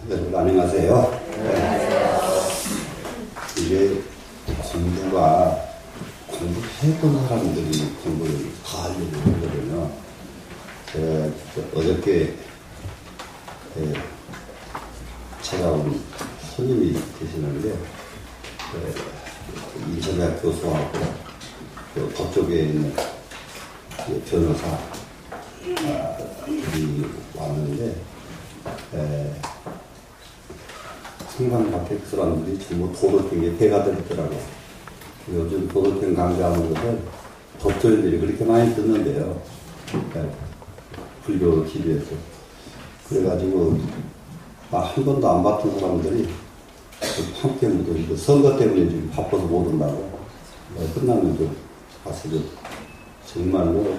여러분 안녕하세요. 이게 공부해본 사람들이 공부를 다 하려고 하거든요. 제가 어저께 찾아온 손님이 계시는데 인천대학 교수하고 법조계에 있는 변호사 이 왔는데 상당 밖에 그 사람들이 전부 도덕경에 배가 되더라고요. 요즘 도덕경 강좌하는 것을 법조인들이 그렇게 많이 듣는데요. 불교 TV에서. 그래가지고 한 번도 안 봤던 사람들이 함께 묻어 선거 때문에 지금 바빠서 못 온다고. 끝나면 좀 가서 정말로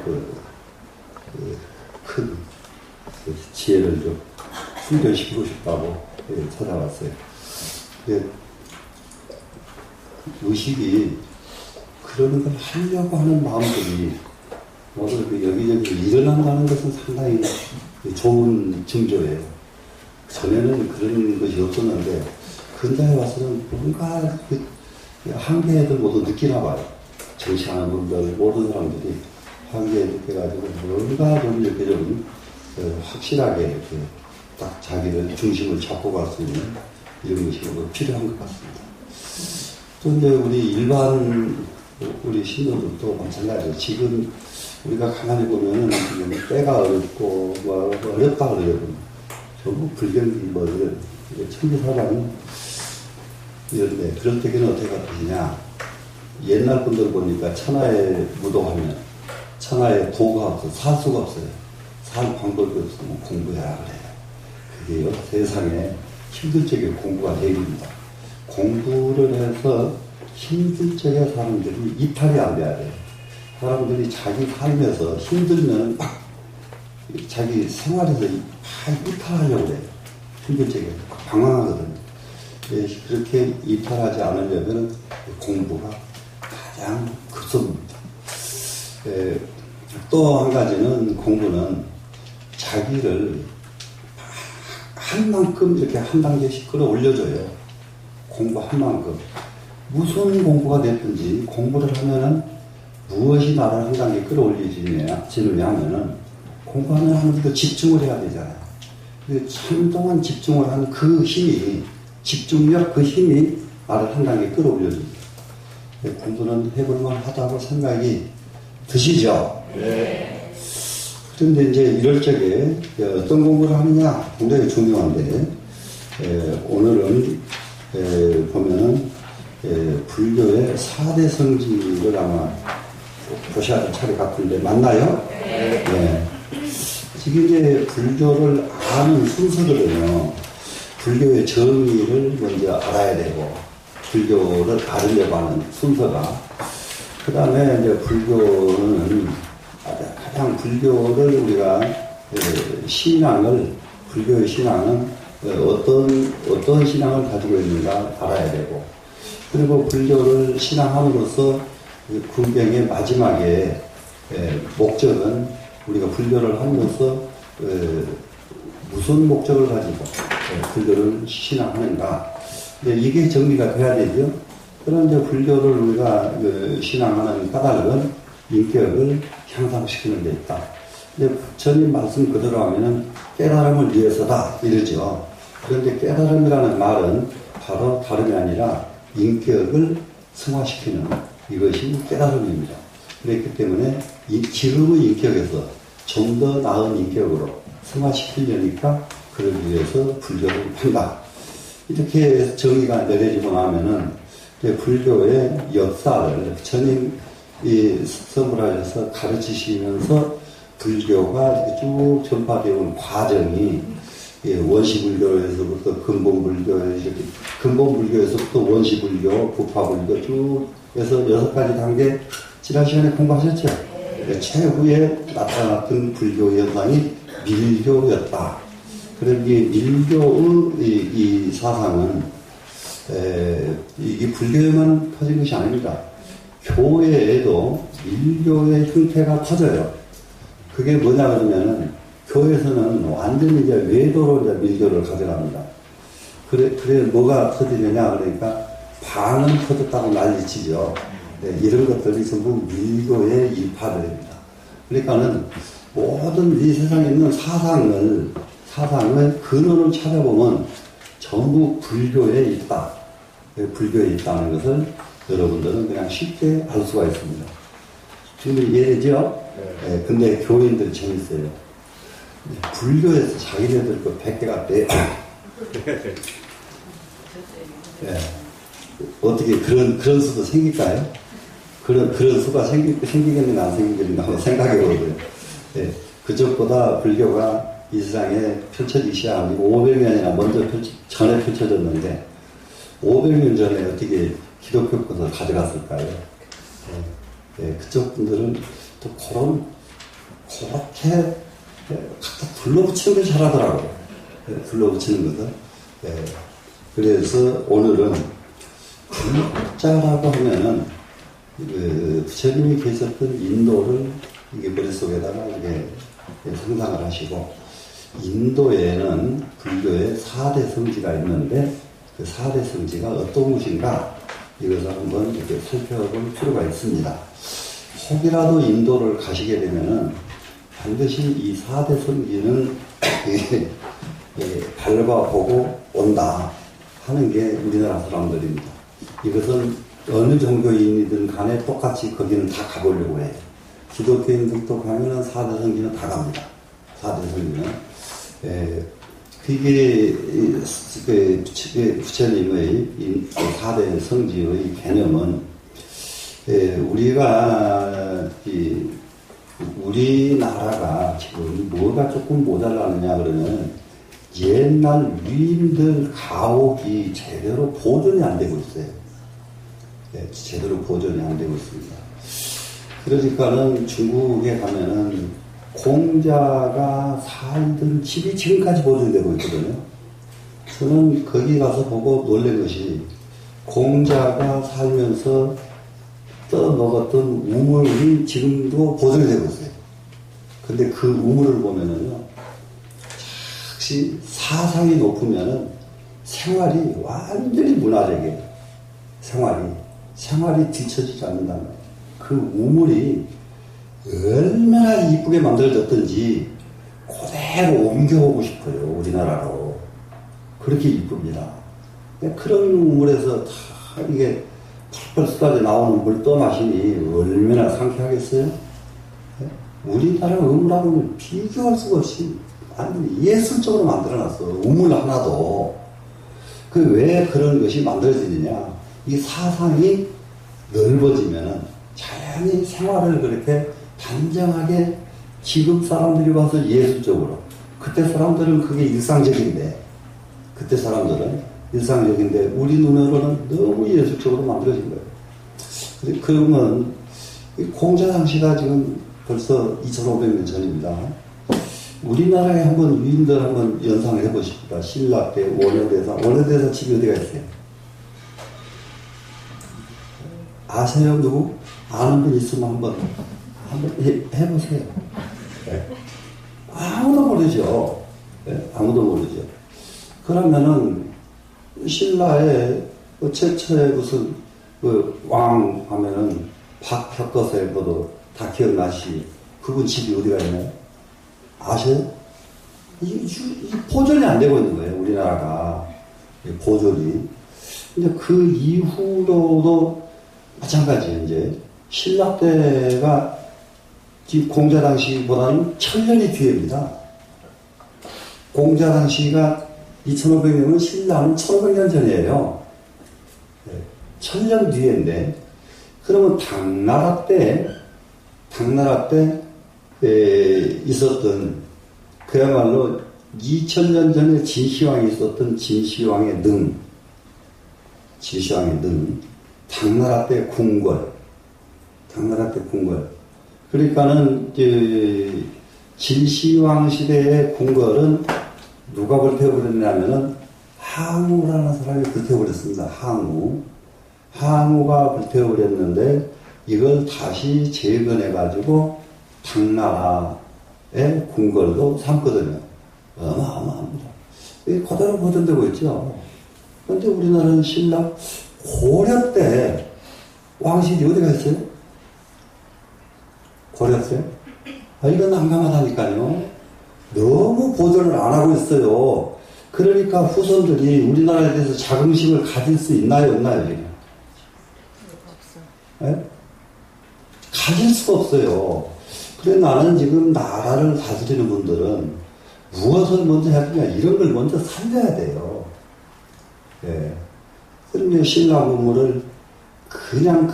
큰 지혜를 좀 충전시키고 싶다고 찾아왔어요. 의식이 그런 걸 하려고 하는 마음들이 모두 여기저기 일어난다는 것은 상당히 좋은 징조예요. 전에는 그런 것이 없었는데 근대에 와서는 뭔가 한계들 모두 느끼나 봐요. 정치하는 분들 모든 사람들이 한계에 느껴가지고 뭔가 좀 이렇게 좀 확실하게 이렇게 딱 자기를 중심을 잡고 갈 수 있는 이런 것이 필요한 것 같습니다. 또 이제 우리 일반 우리 신도들도 마찬가지예요. 지금 우리가 가만히 보면은 지금 때가 어렵고 어렵다 그래요. 전부 불경기 천지사랑이 이런데 그럴 때는 어떻게 같으시냐. 옛날 분들 보니까 천하에 무도하면 천하에 도가 없어 살 수가 없어요. 살 방법이 없으면 공부해야 그래요. 그게요 세상에 힘들 적에 공부가 얘기입니다. 공부를 해서 힘들 적에 사람들이 이탈이 안 돼야 돼요. 사람들이 자기 삶에서 힘들면 막 자기 생활에서 이탈하려고 해요. 힘들 적에 방황하거든요. 그렇게 이탈하지 않으려면 공부가 가장 급선무입니다. 또 한 가지는 공부는 자기를 한 만큼 이렇게 한 단계씩 끌어올려줘요. 공부한 만큼. 무슨 공부가 됐든지 공부를 하면은 무엇이 나를 한 단계 끌어올리느냐 하면은 공부하면 하면서 집중을 해야 되잖아요. 한동안 집중을 한 그 힘이, 집중력 그 힘이 나를 한 단계 끌어올려줍니다. 공부는 해볼만 하다고 생각이 드시죠? 네. 그런데 이제 이럴 적에 어떤 공부를 하느냐 굉장히 중요한데, 오늘은 보면은 불교의 4대 성지를 아마 보셔야 될 차례 같은데 맞나요? 네. 네. 지금 이제 불교를 아는 순서들은요, 불교의 정의를 먼저 알아야 되고, 불교를 알으려고 하는 순서가, 그 다음에 이제 불교는 가장 불교를 우리가 불교의 신앙은 어떤 신앙을 가지고 있는가 알아야 되고, 그리고 불교를 신앙함으로써 군병의 마지막에 목적은 우리가 불교를 하면서 무슨 목적을 가지고 불교를 신앙하는가, 이게 정리가 돼야 되죠. 그런 이제 불교를 우리가 신앙하는 까닭은 인격을 향상시키는 데 있다. 근데 부처님 말씀 그대로 하면은 깨달음을 위해서다 이러죠. 그런데 깨달음이라는 말은 바로 다름이 아니라 인격을 승화시키는 이것이 깨달음입니다. 그렇기 때문에 지금의 인격에서 좀 더 나은 인격으로 승화시키려니까 그러기 위해서 불교를 한다. 이렇게 정의가 내려지고 나면은 불교의 역사를 부처님이 선물하셔서 가르치시면서 불교가 이렇게 쭉 전파되어 온 과정이 원시불교에서부터 근본불교에서부터 원시불교, 부파불교 쭉 해서 6가지 단계 지난 시간에 공부하셨죠? 최후에 나타났던 불교 현상이 밀교였다. 그럼 이 밀교의 이 사상은 이 불교에만 퍼진 것이 아닙니다. 교회에도 밀교의 형태가 터져요. 그게 뭐냐 그러면은 교회에서는 완전히 이제 외도로 이제 밀교를 가져갑니다. 그래 뭐가 터지느냐 그러니까 반은 터졌다고 난리치죠. 네, 이런 것들이 전부 밀교의 일파들입니다. 그러니까는 모든 이 세상에 있는 사상을 근원을 찾아보면 전부 불교에 있다. 불교에 있다는 것을 여러분들은 그냥 쉽게 알 수가 있습니다. 지금 이해되죠? 네, 근데 교인들이 재밌어요. 불교에서 자기네들 그 100개가 돼. 네. 어떻게 그런 수도 생길까요? 그런 수가 생기겠는가 안 생기겠는가 한번 생각해 보고요. 네. 그쪽보다 불교가 이 세상에 펼쳐지기 시작하고 500년이나 먼저 전에 펼쳐졌는데 500년 전에 어떻게 기독교 것을 가져갔을까요? 네. 네. 그쪽 분들은 또 그렇게 갖다 둘러붙이는 걸 잘하더라고요. 네. 둘러붙이는 것을. 네. 그래서 오늘은 불자라고 하면은 부처님이 계셨던 인도를 이게 머릿속에다가 이렇게 상상을 하시고, 인도에는 불교의 4대 성지가 있는데 그 4대 성지가 어떤 곳인가 이것을 한번 이렇게 살펴볼 필요가 있습니다. 혹이라도 인도를 가시게 되면은 반드시 이 4대 성지는 밟아보고 온다 하는 게 우리나라 사람들입니다. 이것은 어느 종교인이든 간에 똑같이 거기는 다 가보려고 해요. 기독교인들도 가면은 4대 성지는 다 갑니다. 4대 성지는. 그게 부처님의 4대 성지의 개념은 우리나라가 지금 뭐가 조금 모자라느냐 그러면 옛날 위인들 가옥이 제대로 보존이 안 되고 있어요. 네, 제대로 보존이 안 되고 있습니다. 그러니까는 중국에 가면은 공자가 살던 집이 지금까지 보존되고 있거든요. 저는 거기 가서 보고 놀란 것이 공자가 살면서 떠먹었던 우물이 지금도 보존이 되고 있어요. 근데 그 우물을 보면은요, 혹시 사상이 높으면은 생활이 완전히 문화적이에요. 생활이 뒤처지지 않는다면 그 우물이 얼마나 이쁘게 만들어졌던지 그대로 옮겨오고 싶어요. 우리나라로. 그렇게 이쁩니다. 그런 우물에서 다 이게 펄펄 쏟아져 나오는 물 떠마시니 얼마나 상쾌하겠어요? 우리나라 우물하고는 비교할 수가 없이 완전히 예술적으로 만들어놨어. 우물 하나도. 왜 그런 것이 만들어지느냐. 이 사상이 넓어지면은 자연히 생활을 그렇게 단정하게 지금 사람들이 와서 예술적으로. 그때 사람들은 그게 일상적인데, 우리 눈으로는 너무 예술적으로 만들어진 거예요. 그러면 공자 당시가 지금 벌써 2500년 전입니다. 우리나라에 한번 위인들 한번 연상을 해보십시다. 신라 때 원효대사 집이 어디가 있어요? 아세요? 누구? 아는 분 있으면 한번 해보세요. 네. 아무도 모르죠. 네? 아무도 모르죠. 그러면은 신라에 최초에 무슨 왕 하면은 박혁거세 것도 다 기억나시. 그분 집이 어디가 있나요? 아세요? 이 보존이 안 되고 있는 거예요. 우리나라가 보존이. 근데 그 이후로도 마찬가지예요. 이제 신라 때가 공자 당시보다는 1000년이 뒤입니다. 공자 당시가 2500년은 신라는 1500년 전이에요. 1000년 뒤인데, 그러면 당나라 때 있었던, 그야말로 2000년 전에 진시황이 있었던 진시황의 능, 당나라 때 궁궐. 그러니까는, 진시황 시대의 궁궐은 누가 불태워버렸냐면은 항우라는 사람이 불태워버렸습니다. 항우가 불태워버렸는데 이걸 다시 재건해가지고 당나라 궁궐도 삼거든요. 어마어마합니다. 이게 그대로 보존되고 있죠. 그런데 우리나라는 신라 고려 때 왕실이 어디 갔어요? 고렸어요? 이건 난감하다니까요. 너무 보존을 안 하고 있어요. 그러니까 후손들이 우리나라에 대해서 자긍심을 가질 수 있나요, 없나요? 네? 가질 수가 없어요. 그래 나는 지금 나라를 다스리는 분들은 무엇을 먼저 해야 되냐, 이런 걸 먼저 살려야 돼요. 예. 그러면 신라 문물을 그냥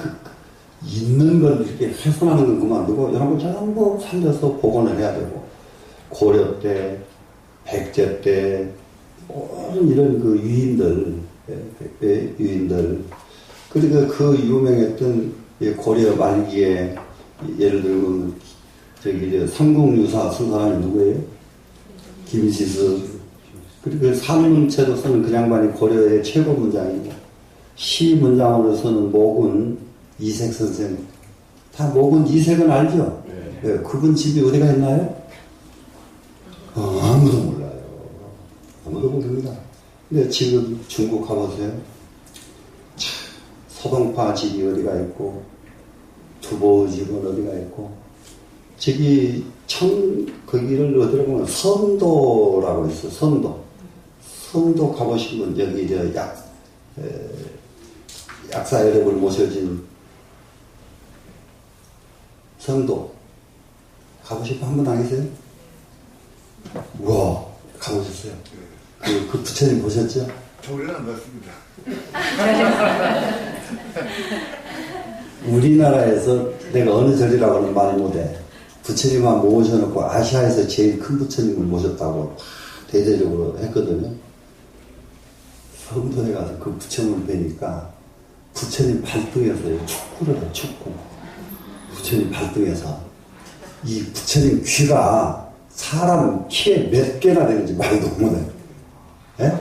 있는 걸 이렇게 훼손하는 건 그만두고 이런 걸 전부 살려서 복원을 해야 되고, 고려 때, 백제 때 모든 이런 그 유인들, 유인들, 그리고 그 유명했던 고려 말기에 예를 들면 저기 삼국유사 쓴 사람이 누구예요? 김시수. 그리고 산문체로서는 그 양반이 고려의 최고 문장이고, 시 문장으로서는 모군 이색 선생. 다 모군 이색은 알죠? 네. 그분 집이 어디가 있나요? 아무도 몰라요. 아무도 모릅니다. 근데 지금 중국 가보세요. 서동파 집이 어디가 있고, 두보 집은 어디가 있고, 저기 거기를 어디라고 하면 선도라고 있어. 선도 가보신 분, 여기 약사 여러분 모셔진 성도 가보신 분 한 분 안 계세요? 우와, 가보셨어요? 그 부처님 보셨죠? 저는 안 봤습니다. 우리나라에서 내가 어느 절이라고는 말 못해. 부처님만 모셔놓고 아시아에서 제일 큰 부처님을 모셨다고 대대적으로 했거든요. 성도에 가서 그 부처님을 뵈니까 부처님 발등에서요, 축구를 해요, 축구. 부처님 발등에서. 이 부처님 귀가 사람 키에 몇 개나 되는지 말도 못해. 예?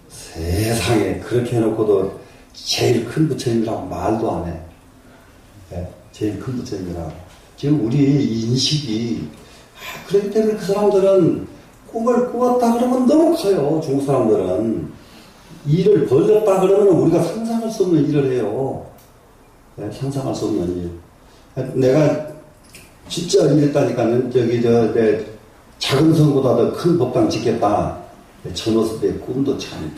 세상에, 그렇게 해놓고도 제일 큰 부처님이라고 말도 안 해. 예? 제일 큰 부처님이라고. 지금 우리 인식이, 그렇기 때문에 그 사람들은 꿈을 꾸었다 그러면 너무 커요. 중국 사람들은. 일을 벌렸다 그러면 우리가 상상할 수 없는 일을 해요. 네, 상상할 수 없는 일. 내가 진짜 이랬다니까는, 내 작은 성보다 더 큰 법당 짓겠다. 저 모습에 꿈도 참.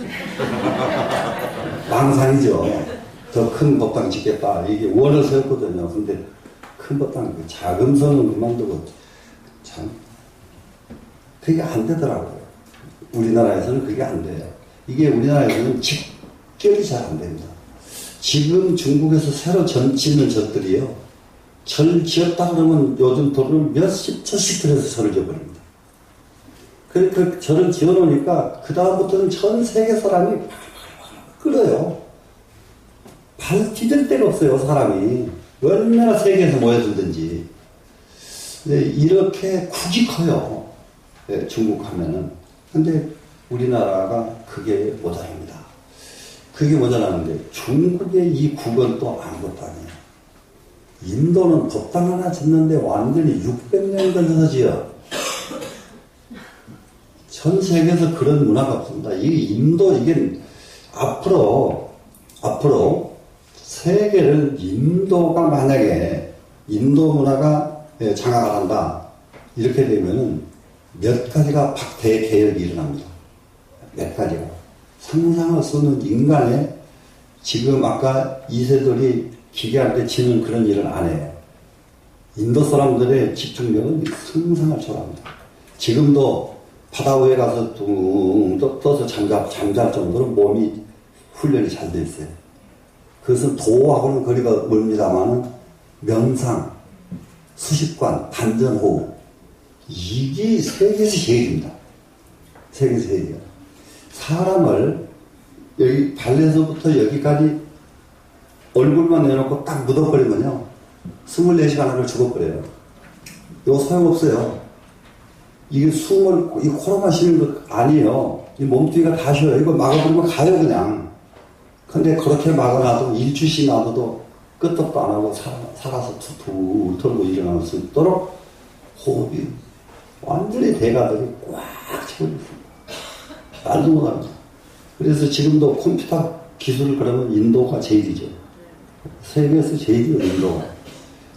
망상이죠. 더 큰 법당 짓겠다. 이게 원을 세웠거든요. 근데 큰 법당, 작은 성은 그만두고, 참. 그게 안 되더라고요. 우리나라에서는 그게 안 돼요. 이게 우리나라에서는 직결이 잘 안 됩니다. 지금 중국에서 새로 짓는 절들이요, 절 지었다 그러면 요즘 돈을 몇십 천씩 들여서 절을 지어버립니다. 그 절을 지어놓으니까 그다음부터는 전 세계 사람이 끓어요. 발 디딜 데가 없어요, 사람이. 얼마나 세계에서 모여들든지. 근데 이렇게 국이 커요. 네, 중국 하면은. 근데 우리나라가 그게 모자랍니다. 그게 모자라는데 중국의 이 국은 또 아무것도 아니에요. 인도는 법당 하나 짓는데 완전히 600년 걸려서 지어. 전 세계에서 그런 문화가 없습니다. 이 인도, 이게 앞으로 세계를 인도가 만약에 인도 문화가 장악을 한다. 이렇게 되면은 몇 가지가 대개혁이 일어납니다. 몇 가지가. 상상할 수 없는 인간의, 지금 아까 이세돌이 기계한테 지는 그런 일은 안 해요. 인도 사람들의 집중력은 상상을 초월합니다. 지금도 바다 위에 가서 둥 떠서 잠잘 정도로 몸이 훈련이 잘 돼 있어요. 그것은 도하고는 거리가 멀습니다만은 명상, 수십관, 단전호흡, 이게 세계에서 제일입니다. 세계에서 제일이에요. 사람을 여기 발에서부터 여기까지 얼굴만 내놓고 딱 묻어버리면요, 24시간 안에 죽어버려요. 이거 소용없어요. 이게 숨을, 이 코로나 쉬는 거 아니에요. 이 몸뚱이가 다 쉬어요. 이거 막아버리면 가요, 그냥. 근데 그렇게 막아놔도 일주씩 놔둬도 끄떡도 안 하고 살아서 툭툭 털고 일어날 수 있도록 호흡이 완전히 대가들이 꽉 채워 있습니다. 말도 못합니다. 그래서 지금도 컴퓨터 기술을 그러면 인도가 제일이죠. 세계에서 제일이에요, 인도가.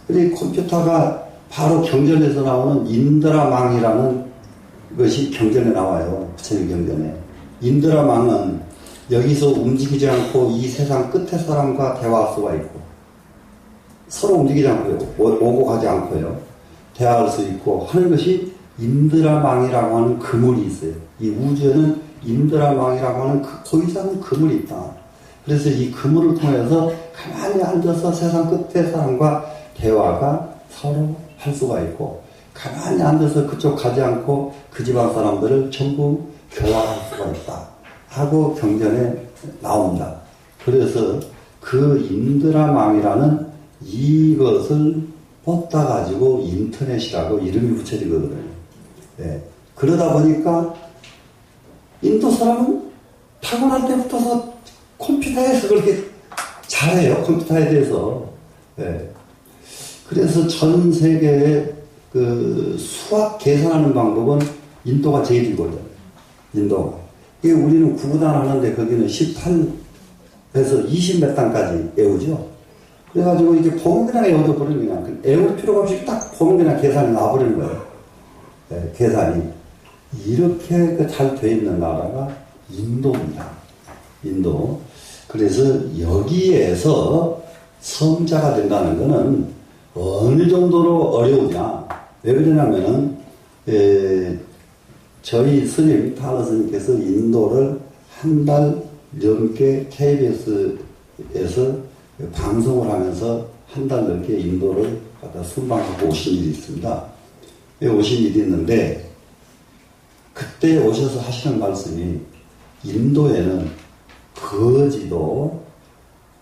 그리고 컴퓨터가 바로 경전에서 나오는 인드라망이라는 것이 경전에 나와요. 부처님 경전에. 인드라망은 여기서 움직이지 않고 이 세상 끝에 사람과 대화할 수가 있고, 서로 움직이지 않고요. 오고 가지 않고요. 대화할 수 있고 하는 것이 인드라망이라고 하는 그물이 있어요. 이 우주에는 인드라망이라고 하는 더 이상의 그물이 있다. 그래서 이 그물을 통해서 가만히 앉아서 세상 끝에 사람과 대화가 서로 할 수가 있고, 가만히 앉아서 그쪽 가지 않고 그 집안 사람들을 전부 교화할 수가 있다 하고 경전에 나옵니다. 그래서 그 인드라망이라는 이것을 뽑다 가지고 인터넷이라고 이름이 붙여진 거거든요. 네. 그러다 보니까 인도 사람은 타고날 때부터서 컴퓨터에서 그렇게 잘해요. 컴퓨터에 대해서. 네. 그래서 전 세계의 그 수학 계산하는 방법은 인도가 제일이거든요. 인도가. 이게 우리는 구구단 하는데 거기는 18에서 20 몇 단까지 외우죠. 그래가지고 이게 보면 그냥 외워도 버리는 그냥 외울 필요가 없이 딱 보면 그냥 계산이 나와버리는 거예요. 네, 계산이. 이렇게 잘 돼 있는 나라가 인도입니다. 인도. 그래서 여기에서 성자가 된다는 것은 어느 정도로 어려우냐. 왜 그러냐면은, 저희 스님, 타라 스님께서 인도를 한 달 넘게 KBS에서 방송을 하면서 한 달 넘게 인도를 갖다 순방하고 오신 일이 있습니다. 오신 일이 있는데, 그때 오셔서 하시는 말씀이 인도에는 거지도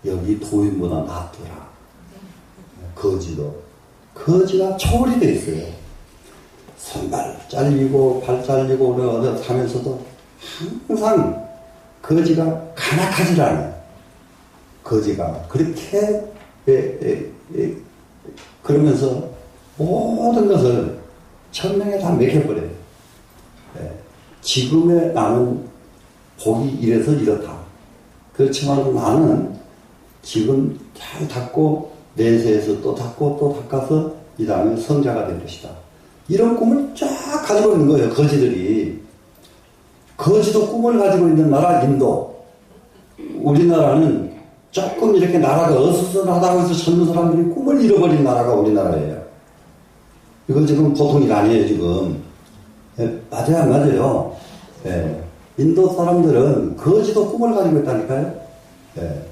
여기 도인보다 낫더라. 거지도. 거지가 초월이 돼 있어요. 손발 잘리고 발 잘리고 하면서도 항상 거지가 간악하지 않아요. 거지가 그렇게 그러면서 모든 것을 천명에 다 맥혀버려요. 지금의 나는 복이 이래서 이렇다. 그렇지만 나는 지금 잘 닦고 내세에서 또 닦고 또 닦아서 이 다음에 성자가 될 것이다. 이런 꿈을 쫙 가지고 있는 거예요. 거지들이. 거지도 꿈을 가지고 있는 나라 인도. 우리나라는 조금 이렇게 나라가 어수선하다고 해서 젊은 사람들이 꿈을 잃어버린 나라가 우리나라예요. 이건 지금 보통 일 아니에요, 지금. 맞아요, 안 맞아요? 예. 인도 사람들은 거지도 꿈을 가지고 있다니까요? 예.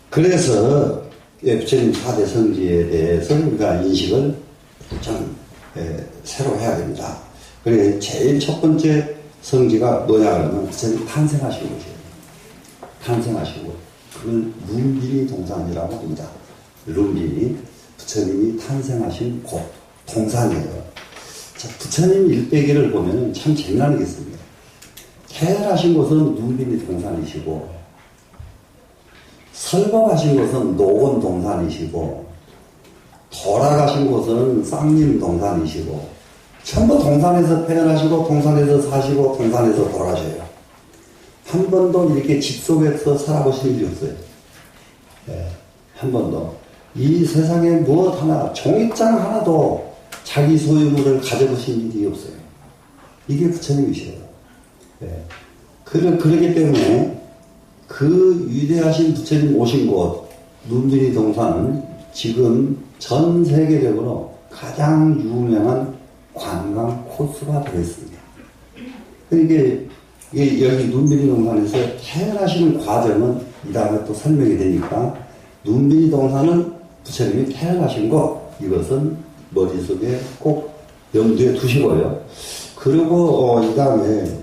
그래서, 부처님 4대 성지에 대해서 우리가 인식을 좀, 새로 해야 됩니다. 그래, 제일 첫 번째 성지가 뭐냐 그러면 부처님 탄생하신 곳이에요. 탄생하시고, 그걸 룸비니 동산이라고 합니다. 룸비니, 부처님이 탄생하신 곳, 동산이에요. 자, 부처님 일대기를 보면 참 재미나는 게 있습니다. 태어나신 곳은 룸비니 동산이시고, 설법하신 곳은 노곤 동산이시고, 돌아가신 곳은 쌍림 동산이시고, 전부 동산에서 태어나시고, 동산에서 사시고, 동산에서 돌아가셔요. 한 번도 이렇게 집 속에서 살아보신 일이 없어요. 네, 한 번도. 이 세상에 무엇 하나, 종이장 하나도 자기 소유물을 가져보신 일이 없어요. 이게 부처님이셔요. 네. 그러기 때문에 그 위대하신 부처님 오신 곳, 룸비니 동산은 지금 전 세계적으로 가장 유명한 관광 코스가 되었습니다. 이게 여기 룸비니 동산에서 태어나시는 과정은 이 다음에 또 설명이 되니까 룸비니 동산은 부처님이 태어나신 것, 이것은 머릿속에 꼭 염두에 두시고요. 그리고 이 다음에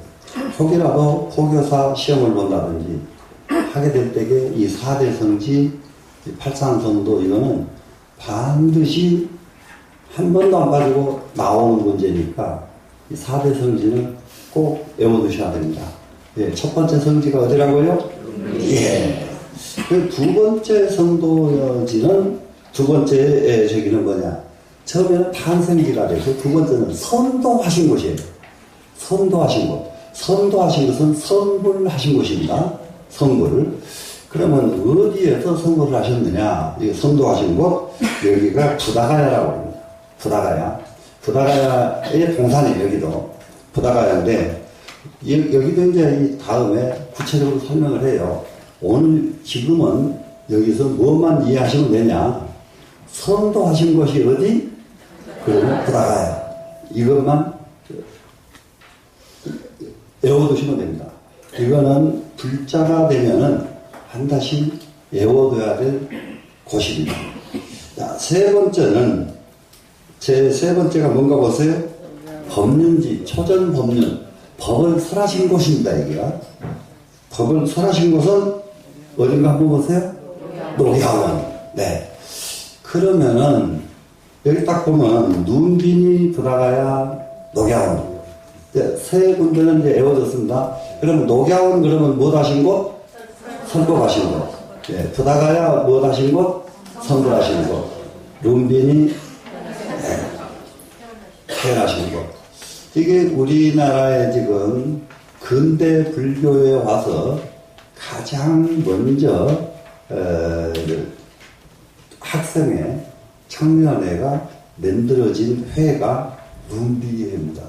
혹이라도 포교사 시험을 본다든지 하게 될 때에 이 4대 성지, 8산성도 이거는 반드시 한 번도 안 가지고 나오는 문제니까 이 4대 성지는 꼭 외워두셔야 됩니다. 예, 첫 번째 성지가 어디라고요? 예. 그 두 번째 성도지는, 두 번째 저기는 뭐냐? 처음에는 탄생기가 되고 두 번째는 선도하신 곳이에요. 선도하신 곳. 선도하신 것은 선불하신 곳입니다. 선불. 그러면 어디에서 선거를 하셨느냐? 이 선도하신 곳, 여기가 부다가야라고 합니다. 부다가야. 부다가야의 동산이에요, 여기도. 부다가야인데, 여기도 이제 이 다음에 구체적으로 설명을 해요. 오늘, 지금은 여기서 뭐만 이해하시면 되냐? 선도하신 곳이 어디? 그러면 부다가야. 이것만 외워두시면 됩니다. 이거는 불자가 되면은 반드시 외워둬야 될 곳입니다. 자, 세 번째는, 제 세 번째가 뭔가 보세요? 법륜지, 초전법륜. 법을 설하신 곳입니다, 여기가. 법을 설하신 곳은 어딘가 한번 보세요? 녹야원. 네. 그러면은, 여기 딱 보면, 눈빈이 부다가야 녹야원. 네, 세 군데는 이제 외워졌습니다. 그러면 녹야원 그러면 뭐 하신 곳? 선도하신 곳. 예, 부다가야 뭐 하신 곳? 선도하신 곳. 룸빈이 태어나신 곳. 이게 우리나라에 지금 근대 불교에 와서 가장 먼저 학생회, 청년회가 만들어진 회가 룸빈이회입니다.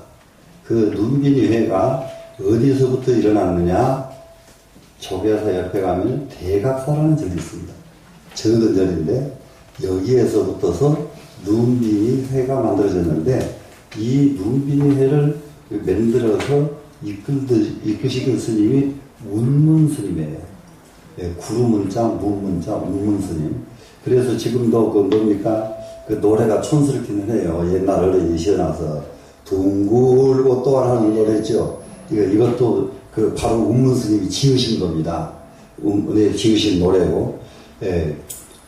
그 룸빈이회가 어디서부터 일어났느냐? 조계사 옆에 가면 대각사라는 절이 있습니다. 정든 절인데 여기에서부터서 룸빈이회가 만들어졌는데 이 룸빈이회를 만들어서 이끄시던 스님이 운문스님이에요. 예, 구루문자, 문문자, 운문스님. 그래서 지금도 그 뭡니까? 그 노래가 촌스럽기는 해요. 옛날 어른이 시어나서 둥글고 또 하는 노래죠. 이것도 그 바로 운문스님이 지으신 겁니다. 네, 지으신 노래고. 예.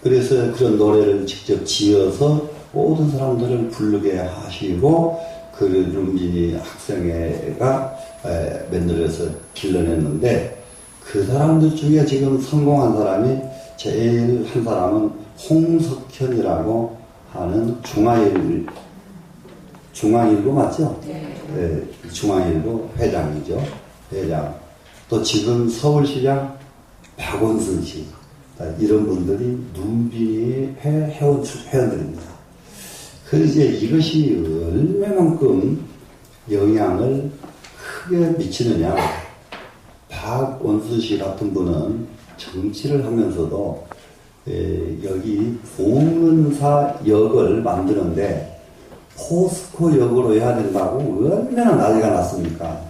그래서 그런 노래를 직접 지어서 모든 사람들을 부르게 하시고 그 룸빈이 학생회가 만들어서 길러냈는데 그 사람들 중에 지금 성공한 사람이 제일 한 사람은 홍석현이라고 하는 중앙일보 맞죠? 네. 중앙일보 회장이죠. 회장. 또 지금 서울시장 박원순 씨. 이런 분들이 눈빈이 회원들입니다. 그래서 이제 이것이 얼마만큼 영향을 크게 미치느냐. 박원순 씨 같은 분은 정치를 하면서도 여기 봉은사 역을 만드는데 포스코 역으로 해야 된다고 얼마나 난리가 났습니까?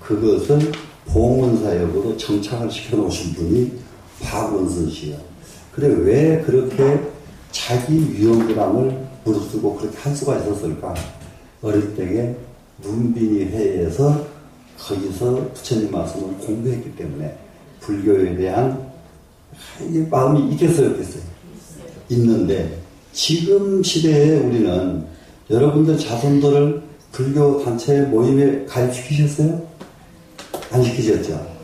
그것을 봉은사 역으로 정착을 시켜놓으신 분이 박원순 씨요. 그래 왜 그렇게 자기 위험부담을 무릅쓰고 그렇게 할 수가 있었을까? 어릴 때에 눈빈이 회에서 거기서 부처님 말씀을 공부했기 때문에 불교에 대한 마음이 있겠어요, 없겠어요? 있는데 지금 시대에 우리는 여러분들 자손들을 불교 단체 모임에 가입시키셨어요? 안 시키셨죠?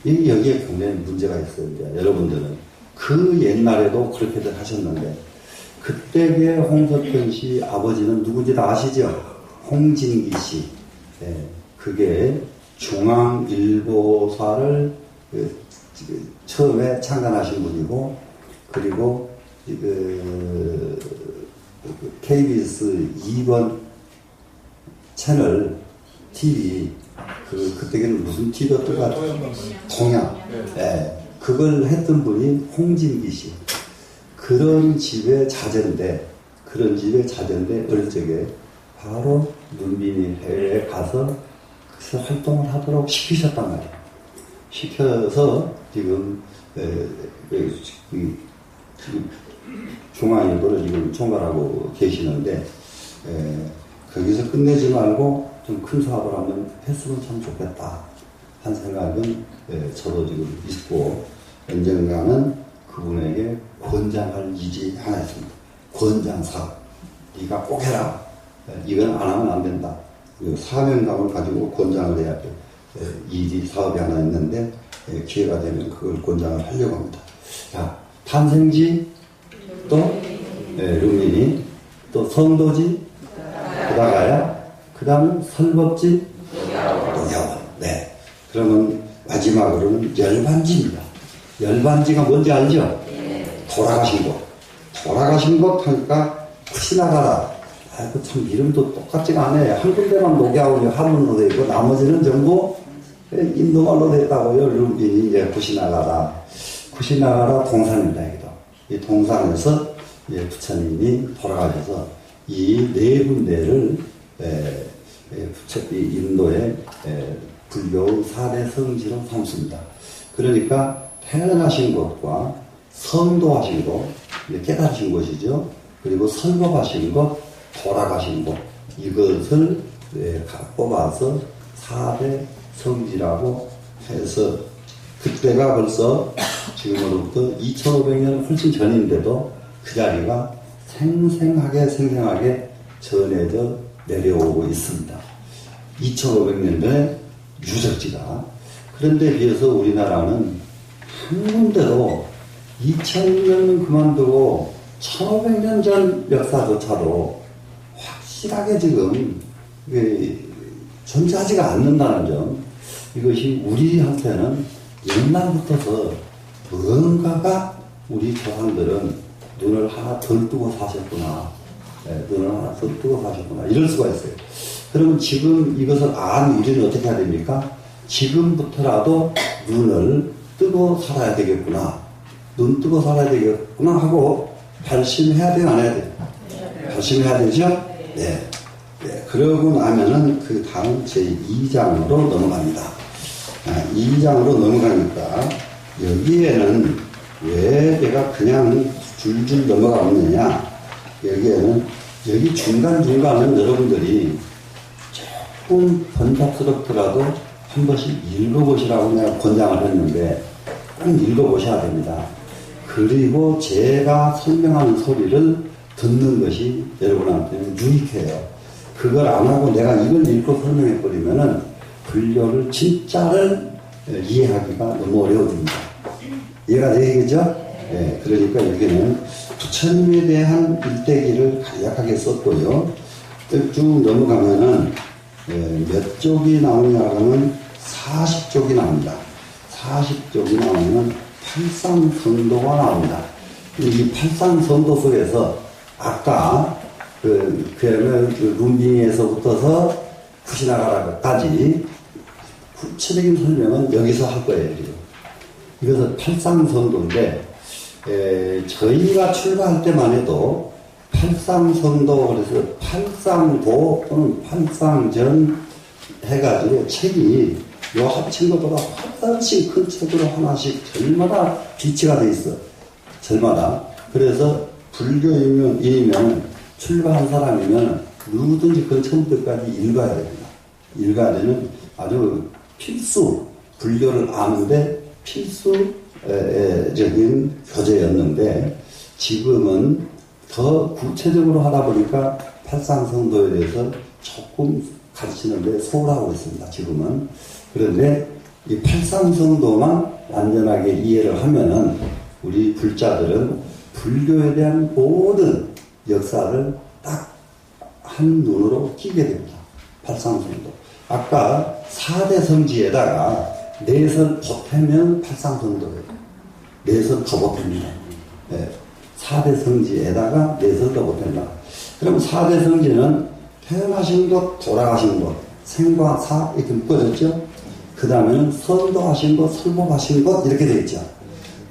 여기에 굉장히 문제가 있어요. 이제 여러분들은 그 옛날에도 그렇게들 하셨는데 그때의 홍석현 씨 아버지는 누군지 다 아시죠? 홍진기 씨. 네, 그게 중앙일보사를 처음에 창간하신 분이고 그리고 KBS 2번 채널 TV 그때는 무슨 TV였더라? 동양. 네. 그걸 했던 분이 홍진기 씨. 그런 집의 자제인데 어릴 적에 바로 눈빈이 회에 가서 활동을 하도록 시키셨단 말이에요. 시켜서 지금 중앙일보를 지금 총괄하고 계시는데 거기서 끝내지 말고 좀 큰 사업을 한번 했으면 참 좋겠다 한 생각은 저도 지금 있고 언젠가는 그분에게 권장할 일이 하나 있습니다. 권장 사업. 네가 꼭 해라. 이건 안 하면 안 된다. 사명감을 가지고 권장을 해야 돼. 일이 사업이 하나 있는데 기회가 되면 그걸 권장을 하려고 합니다. 자, 탄생지 또 룸빈이 또 성도지, 부다가야, 그 다음은 설법지, 노야원. 네. 그러면 마지막으로는 열반지입니다. 열반지가 뭔지 알죠? 돌아가신 곳. 돌아가신 곳 하니까 쿠시나가라. 아이고, 참, 이름도 똑같지가 않아요. 한 군데만 녹야원이 한문으로 되어 있고, 나머지는 전부 인도말로 되어 있다고요. 룸빈이 이제 쿠시나가라. 쿠시나가라 동산입니다, 여기도. 이 동산에서 부처님이 돌아가셔서 이 네 군데를 인도의 불교 4대 성지로 삼습니다. 그러니까 태어나신 곳과 성도하신 곳, 깨달으신 곳이죠. 그리고 설법하신 곳, 돌아가신 곳, 이것을 뽑아서 4대 성지라고 해서 그때가 벌써 지금으로부터 2500년 훨씬 전인데도 그 자리가 생생하게 전해져 내려오고 있습니다. 2500년 전에 유적지가. 그런데 비해서 우리나라는 한 군데도 2000년은 그만두고 1500년 전 역사조차도 확실하게 지금 존재하지가 않는다는 점, 이것이 우리한테는 옛날부터서 뭔가가 우리 조상들은 눈을 하나 덜 뜨고 사셨구나. 눈을 하나 덜 뜨고 사셨구나. 이럴 수가 있어요. 그러면 지금 이것을 우리는 어떻게 해야 됩니까? 지금부터라도 눈을 뜨고 살아야 되겠구나. 눈 뜨고 살아야 되겠구나 하고 발심해야 돼요, 안 해야 돼요? 발심해야 되죠? 네. 네. 그러고 나면은 그 다음 제2장으로 넘어갑니다. 2장으로 넘어가니까 여기에는 왜 내가 그냥 줄줄 넘어가느냐? 여기에는 여기 중간중간은 여러분들이 조금 번잡스럽더라도 한 번씩 읽어보시라고 내가 권장을 했는데 꼭 읽어보셔야 됩니다. 그리고 제가 설명하는 소리를 듣는 것이 여러분한테는 유익해요. 그걸 안 하고 내가 이걸 읽고 설명해버리면은 불교를 진짜를 이해하기가 너무 어려워집니다. 이해가 되겠죠? 네, 그러니까 여기는 부처님에 대한 일대기를 간략하게 썼고요. 쭉 넘어가면은 몇 쪽이 나오냐 하면 40쪽이 나옵니다. 40쪽이 나오면 팔상성도가 나옵니다. 이 팔상성도 속에서 아까 룸빙에서부터서 쿠시나가라까지 구체적인 설명은 여기서 할 거예요. 이것은 팔상성도인데 저희가 출발할 때만 해도 팔상성도, 그래서 팔상도 또는 팔상전 해가지고 책이 요 합친 것보다 훨씬 큰 책으로 하나씩 절마다 비치가 돼 있어. 절마다. 그래서 불교인이면 출발한 사람이면 누구든지 그 처음부터까지 읽어야 됩니다. 읽어야 되는 아주 필수, 불교를 아는데 필수적인 교재였는데 지금은 더 구체적으로 하다 보니까 팔상성도에 대해서 조금 가르치는데 소홀하고 있습니다. 지금은. 그런데 이 팔상성도만 완전하게 이해를 하면은 우리 불자들은 불교에 대한 모든 역사를 딱 한 눈으로 끼게 됩니다. 팔상성도. 아까 4대 성지에다가 넷을 보태면 팔상성도예요. 넷을 더 보탭니다. 네. 4대 성지에다가 넷을 더 보탠다. 그럼 4대 성지는 태어나신 곳, 돌아가신 곳, 생과 사 이렇게 묶어졌죠? 그 다음에는 선도하신 곳, 설법하신 곳 이렇게 되어 있죠.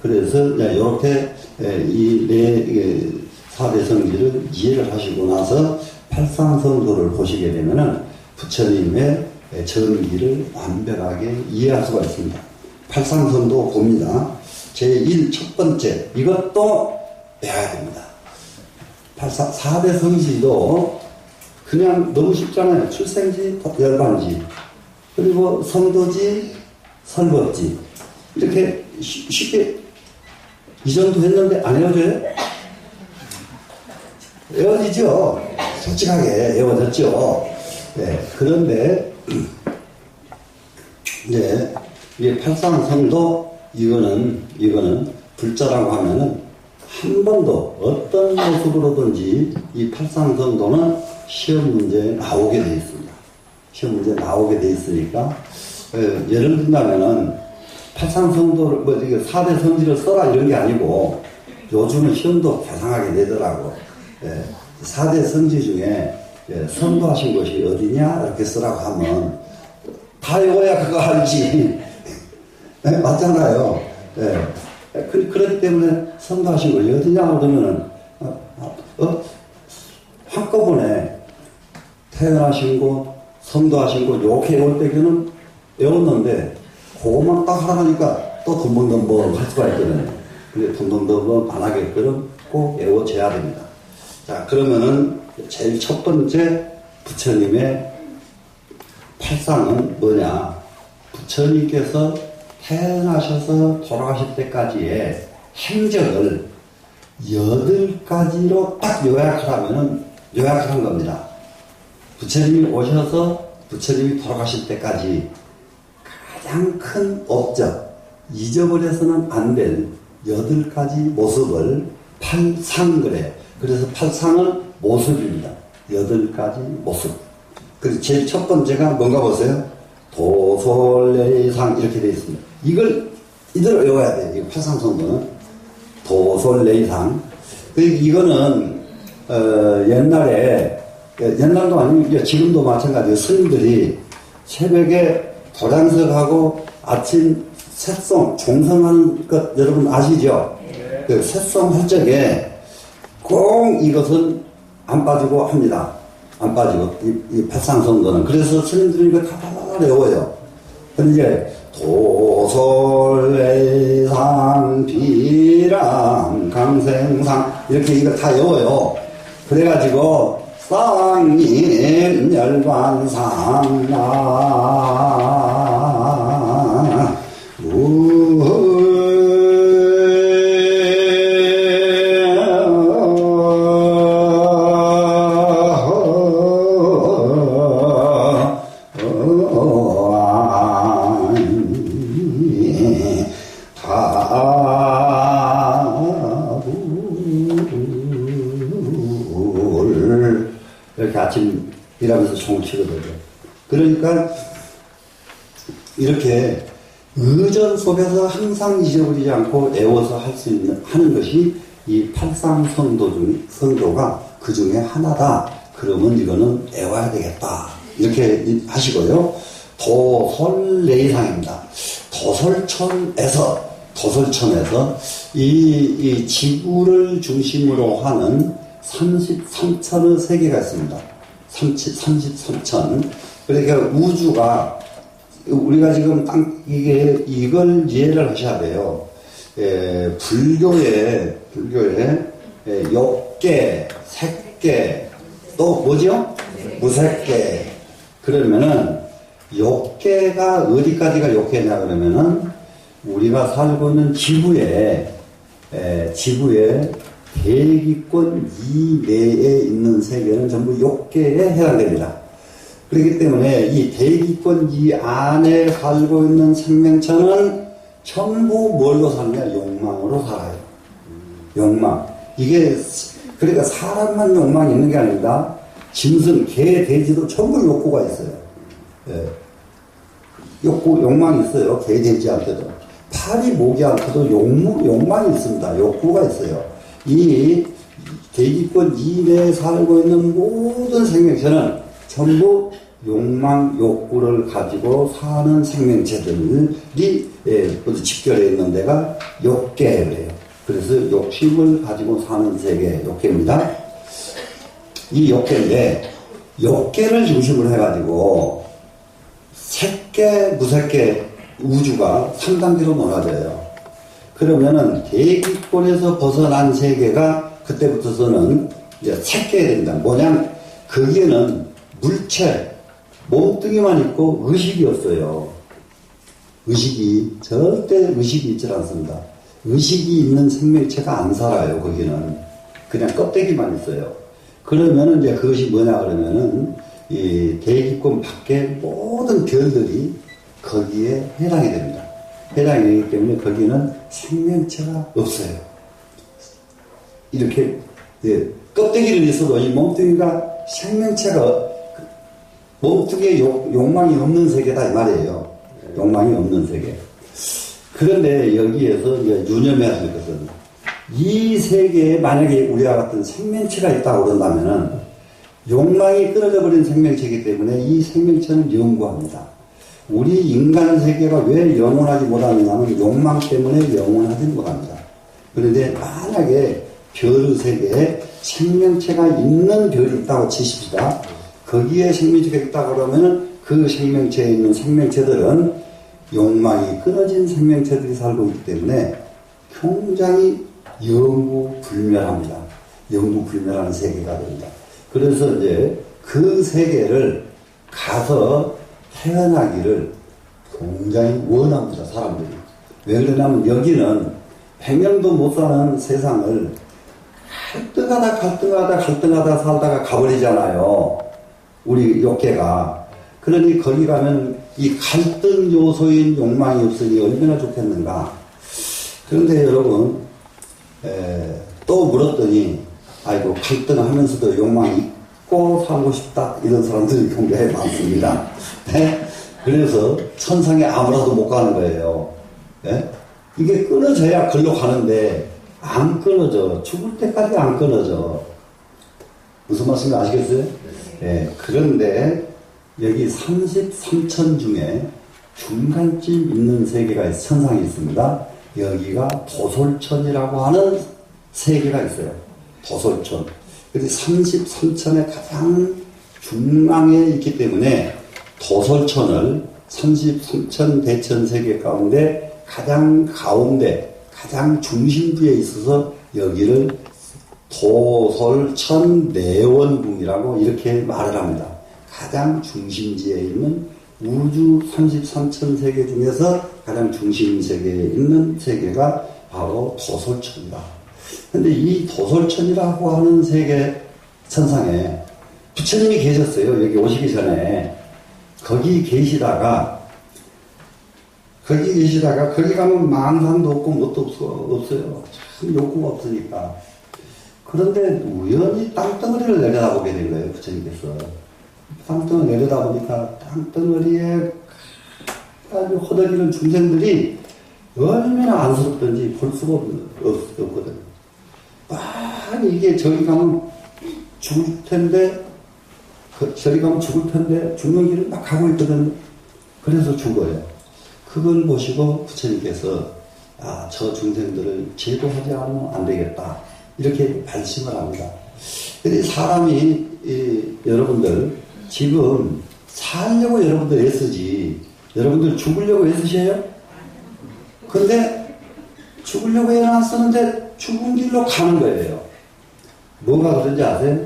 그래서 이렇게 이 4대 성지를 이해를 하시고 나서 팔상성도를 보시게 되면은 부처님의 전기를 완벽하게 이해할 수가 있습니다. 팔상성도 봅니다. 제1 첫 번째, 이것도 배워야 됩니다. 4대 성지도 그냥 너무 쉽잖아요. 출생지, 열반지, 그리고 성도지, 설법지. 이렇게 쉽게 이 정도 했는데 안 헤어져요? 헤어지죠? 솔직하게 헤어졌죠? 네. 그런데 이제 이게 팔상성도 이거는 불자라고 하면은 한 번도 어떤 모습으로든지 이 팔상성도는 시험 문제에 나오게 돼 있습니다. 시험 문제에 나오게 돼 있으니까, 예를 든다면은, 팔상성도를, 4대 성질을 써라 이런 게 아니고, 요즘은 시험도 다양하게 내더라고. 4대 성질 중에, 선도하신 것이 어디냐? 이렇게 쓰라고 하면, 다 외워야 그거 알지. 맞잖아요. 그렇기 때문에 선도하신 것이 어디냐? 그러면은, 한꺼번에 태어나신 곳, 선도하신 곳, 요렇게 외울 때는 외웠는데, 그것만 딱 하라 하니까 또 덤벙덤벙 할 수가 있거든요. 근데 덤벙덤벙 안 하게끔 꼭 외워줘야 됩니다. 자, 그러면은 제일 첫 번째 부처님의 팔상은 뭐냐? 부처님께서 태어나셔서 돌아가실 때까지의 행적을 8가지로 딱 요약하라면은 요약한 겁니다. 부처님이 오셔서 부처님이 돌아가실 때까지 가장 큰 업적, 잊어버려서는 안 될 8가지 모습을 팔상그래. 그래서 팔상은 모습입니다. 8가지 모습. 그래서 제일 첫 번째가 뭔가 보세요. 도솔레이상 이렇게 되어 있습니다. 이걸 이대로 외워야 돼요. 이 팔상성도는. 도솔레이상. 이거는 옛날도 아니고 지금도 마찬가지예요. 스님들이 새벽에 도량석하고 아침 새송 종성하는 것 여러분 아시죠? 네. 그 새송 할 적에 꼭 이것은 안 빠지고 합니다. 안 빠지고 이 팔상성도는. 그래서 스님들이 이거 다 외워요. 근데 도솔레상 비람 강생상 이렇게 이거 다 외워요. 그래가지고 쌍님 열반상나 이렇게 아침 일하면서 총을 치거든요. 그러니까 이렇게 의전 속에서 항상 잊어버리지 않고 외워서 할 수 있는 하는 것이 이 팔상성도가 그 중에 하나다. 그러면 이거는 외워야 되겠다. 이렇게 하시고요. 도솔레이상입니다. 도솔천에서 이 지구를 중심으로 하는 33천의 세계가 있습니다. 33천. 그러니까 우주가, 우리가 지금 이걸 이해를 하셔야 돼요. 불교에, 욕계, 색계, 또 뭐죠? 무색계. 그러면은, 욕계가 어디까지가 욕계냐 그러면은, 우리가 살고 있는 지구에 대기권 이내에 있는 세계는 전부 욕계에 해당됩니다. 그렇기 때문에 이 대기권 이 안에 살고 있는 생명체는 전부 뭘로 사느냐? 욕망으로 살아요. 욕망. 이게, 그러니까 사람만 욕망이 있는 게 아닙니다. 짐승, 개, 돼지도 전부 욕구가 있어요. 욕망이 있어요. 개, 돼지한테도. 파리, 모기한테도 욕망이 있습니다. 욕구가 있어요. 이 대기권 이내에 살고 있는 모든 생명체는 전부 욕망, 욕구를 가지고 사는 생명체들이 모두 집결해 있는 데가 욕계예요. 그래서 욕심을 가지고 사는 세계, 욕계입니다. 이 욕계인데, 욕계를 중심으로 해가지고 색계, 무색계 우주가 3단계로 나눠져요. 그러면은 대기권에서 벗어난 세계가 그때부터서는 이제 색계가 됩니다. 뭐냐? 거기에는 물체, 몸뚱이만 있고 의식이 없어요. 절대 의식이 있지 않습니다. 의식이 있는 생명체가 안 살아요, 거기는. 그냥 껍데기만 있어요. 그러면은 이제 그것이 뭐냐 그러면은 이 대기권 밖의 모든 별들이 거기에 해당이 됩니다. 해당이 되기 때문에 거기는 생명체가 없어요. 이렇게 예, 껍데기를 있어도 이 몸뚱이가 생명체가 몸뚱이에 욕망이 없는 세계다 이 말이에요. 욕망이 없는 세계. 그런데 여기에서 이제 유념해야 될 것은 이 세계에 만약에 우리와 같은 생명체가 있다고 그런다면은 욕망이 끊어져 버린 생명체이기 때문에 이 생명체는 영구합니다. 우리 인간 세계가 왜 영원하지 못하느냐면 욕망 때문에 영원하지 못합니다. 그런데 만약에 별 세계에 생명체가 있는 별이 있다고 치십시다. 거기에 생명체가 있다고 그러면은 그 생명체에 있는 생명체들은 욕망이 끊어진 생명체들이 살고 있기 때문에 굉장히 영구불멸합니다. 영구불멸하는 세계가 됩니다. 그래서 이제 그 세계를 가서 태어나기를 굉장히 원합니다, 사람들이. 왜 그러냐면 여기는 100년도 못 사는 세상을 갈등하다 살다가 가버리잖아요. 우리 욕계가. 그러니 거기 가면 이 갈등 요소인 욕망이 없으니 얼마나 좋겠는가. 그런데 여러분, 또 물었더니, 아이고, 갈등하면서도 욕망이 있고 살고 싶다. 이런 사람들이 굉장히 많습니다. 네? 그래서 천상에 아무라도 못 가는 거예요. 네? 이게 끊어져야 글로 가는데, 안 끊어져. 죽을 때까지 안 끊어져. 무슨 말씀인지 아시겠어요? 네. 그런데 여기 33천 중에 중간쯤 있는 세계가 천상이 있습니다. 여기가 도솔천이라고 하는 세계가 있어요. 도솔천. 그래서 33천의 가장 중앙에 있기 때문에 도솔천을 33천 대천 세계 가운데 가장 가운데 가장 중심부에 있어서 여기를 도솔천 내원궁이라고 이렇게 말을 합니다. 가장 중심지에 있는 우주 33천 세계 중에서 가장 중심 세계에 있는 세계가 바로 도솔천이다. 근데 이 도솔천이라고 하는 세계 천상에 부처님이 계셨어요. 여기 오시기 전에. 거기 계시다가 거기 가면 망상도 없고 뭣도 없어요. 참 욕구가 없으니까. 그런데 우연히 땅덩어리를 내려다보게 된 거예요. 부처님께서. 땅덩어리 내려다보니까 땅덩어리에 아주 허덕이는 중생들이 얼마나 안쓰럽던지 볼 수가 없거든. 아니 이게 저기 가면 죽을 텐데 저리 가면 죽을 텐데 죽는 길을 막 가고 있거든. 그래서 죽어요. 그걸 보시고 부처님께서 저 중생들을 제도하지 않으면 안 되겠다. 이렇게 말씀을 합니다. 근데 사람이 여러분들 지금 살려고 여러분들 애쓰지 여러분들 죽으려고 애쓰셔요? 근데 죽으려고 애는 안 쓰는데 죽은 길로 가는 거예요. 뭐가 그런지 아세요?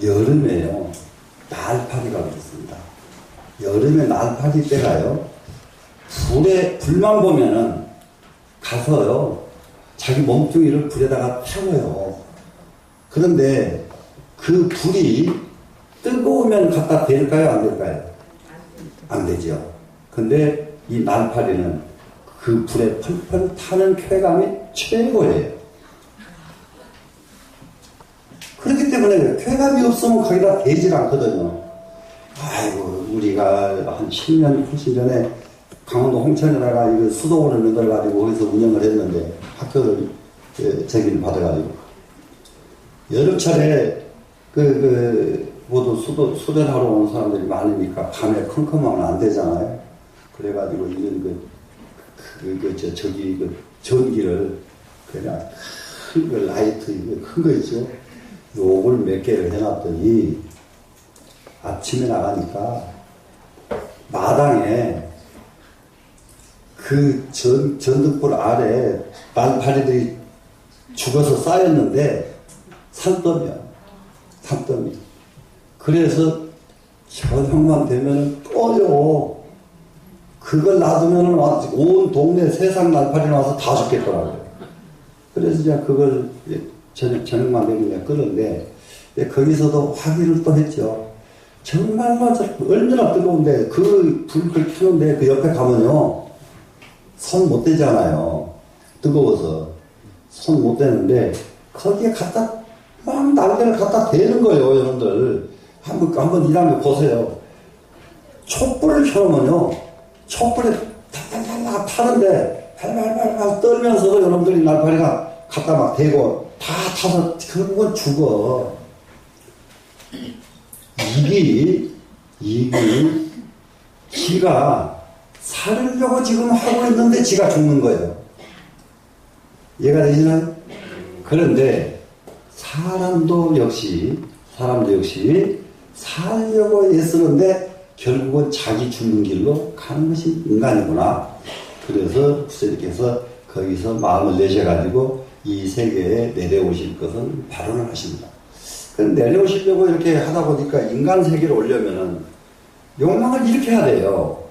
여름에요. 날파기가 그렇습니다. 여름에 날파기 때가요. 불만 보면은 가서요. 자기 몸뚱이를 불에다가 태워요. 그런데 그 불이 뜨거우면 갖다 댈까요? 안 될까요? 안 되죠. 근데 이 날파리는 그 불에 펄펄 타는 쾌감이 최고예요. 그렇기 때문에 쾌감이 없으면 거기다 대질 않거든요. 아이고, 우리가 한 10년 훨씬 전에 강원도 홍천에다가 이거 수도원을 만들어가지고 거기서 운영을 했는데 학교를 제기를 받아가지고 여름철에 모두 수련하러 온 사람들이 많으니까 밤에 컴컴하면 안 되잖아요. 그래가지고 이런 전기를 그냥 큰 거 라이트 큰 거 있죠. 요걸 몇 개를 해놨더니 아침에 나가니까 마당에 그 전등불 아래 날파리들이 죽어서 쌓였는데 산더미야. 산더미. 그래서 저녁만 되면 떠요. 그걸 놔두면 온 동네 세상 날파리 나와서 다 죽겠더라고요. 그래서 이제 그걸 저녁만 되면 끄는데 거기서도 확인을 또 했죠. 정말로 얼마나 뜨거운데 그 불을 켜는데 그 옆에 가면요. 손 못 대잖아요. 뜨거워서. 손 못 대는데 거기에 막 날개를 갖다 대는 거예요, 여러분들. 한번 일하면 보세요. 촛불을 켜놓으면요, 촛불에 탈탈탈 타는데, 발발발발 떨면서도 여러분들이 날파리가 갖다 막 대고, 다 타서 결국은 죽어. 지가 살려고 지금 하고 있는데 지가 죽는 거예요. 이해가 되시나요? 그런데 사람도 역시 살려고 애쓰는데 결국은 자기 죽는 길로 가는 것이 인간이구나. 그래서 부처님께서 거기서 마음을 내셔가지고 이 세계에 내려오실 것은 발언을 하십니다. 내려오시려고 이렇게 하다 보니까 인간 세계로 오려면은 욕망을 일으켜야 돼요.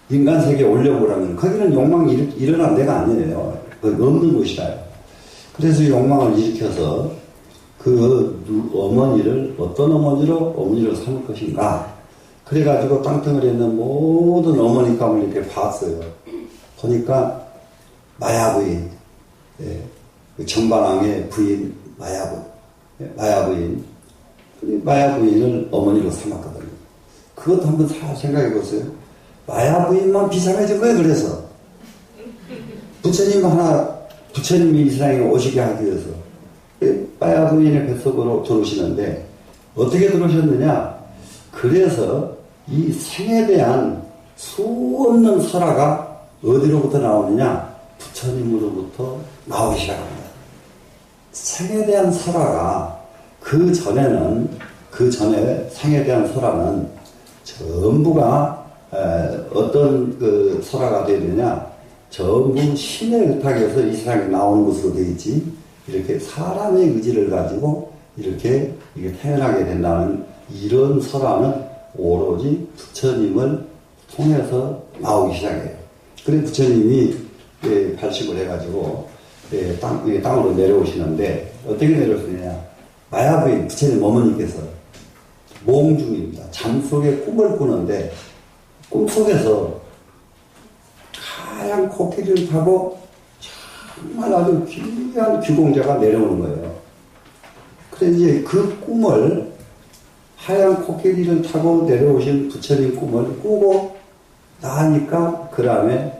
인간 세계에 오려고 하면 거기는 욕망이 일어난 데가 아니에요. 없는 곳이라요. 그래서 욕망을 일으켜서 그 어머니를 어떤 어머니로 삼을 것인가. 그래가지고 땅덩어리에 있는 모든 어머니 감을 이렇게 봤어요. 보니까 마야부인, 정반왕의 부인 마야부인을 어머니로 삼았거든요. 그것도 한번 생각해 보세요. 마야부인만 비참해진 거예요. 그래서 부처님이 이 세상에 오시게 하기 위해서 마야부인의 뱃속으로 들어오시는데 어떻게 들어오셨느냐? 그래서 이 생에 대한 수 없는 설화가 어디로부터 나오느냐? 부처님으로부터 나오기 시작합니다. 생에 대한 설화가 그 전에 생에 대한 설화는 전부가 어떤 그 설화가 되느냐? 전부 신의 의탁에서 이 세상에 나오는 것으로 되어 있지. 이렇게 사람의 의지를 가지고 이렇게 태어나게 된다는 이런 설화는 오로지 부처님을 통해서 나오기 시작해요. 그래서 부처님이 발심을 해가지고 땅으로 내려오시는데 어떻게 내려오시느냐? 마야부인 부처님 어머니께서 몽중입니다. 잠속에 꿈을 꾸는데 꿈속에서 하얀 코끼리를 타고 정말 아주 귀한 귀공자가 내려오는 거예요. 그래서 이제 그 꿈을 하얀 코끼리를 타고 내려오신 부처님 꿈을 꾸고 나니까 그 다음에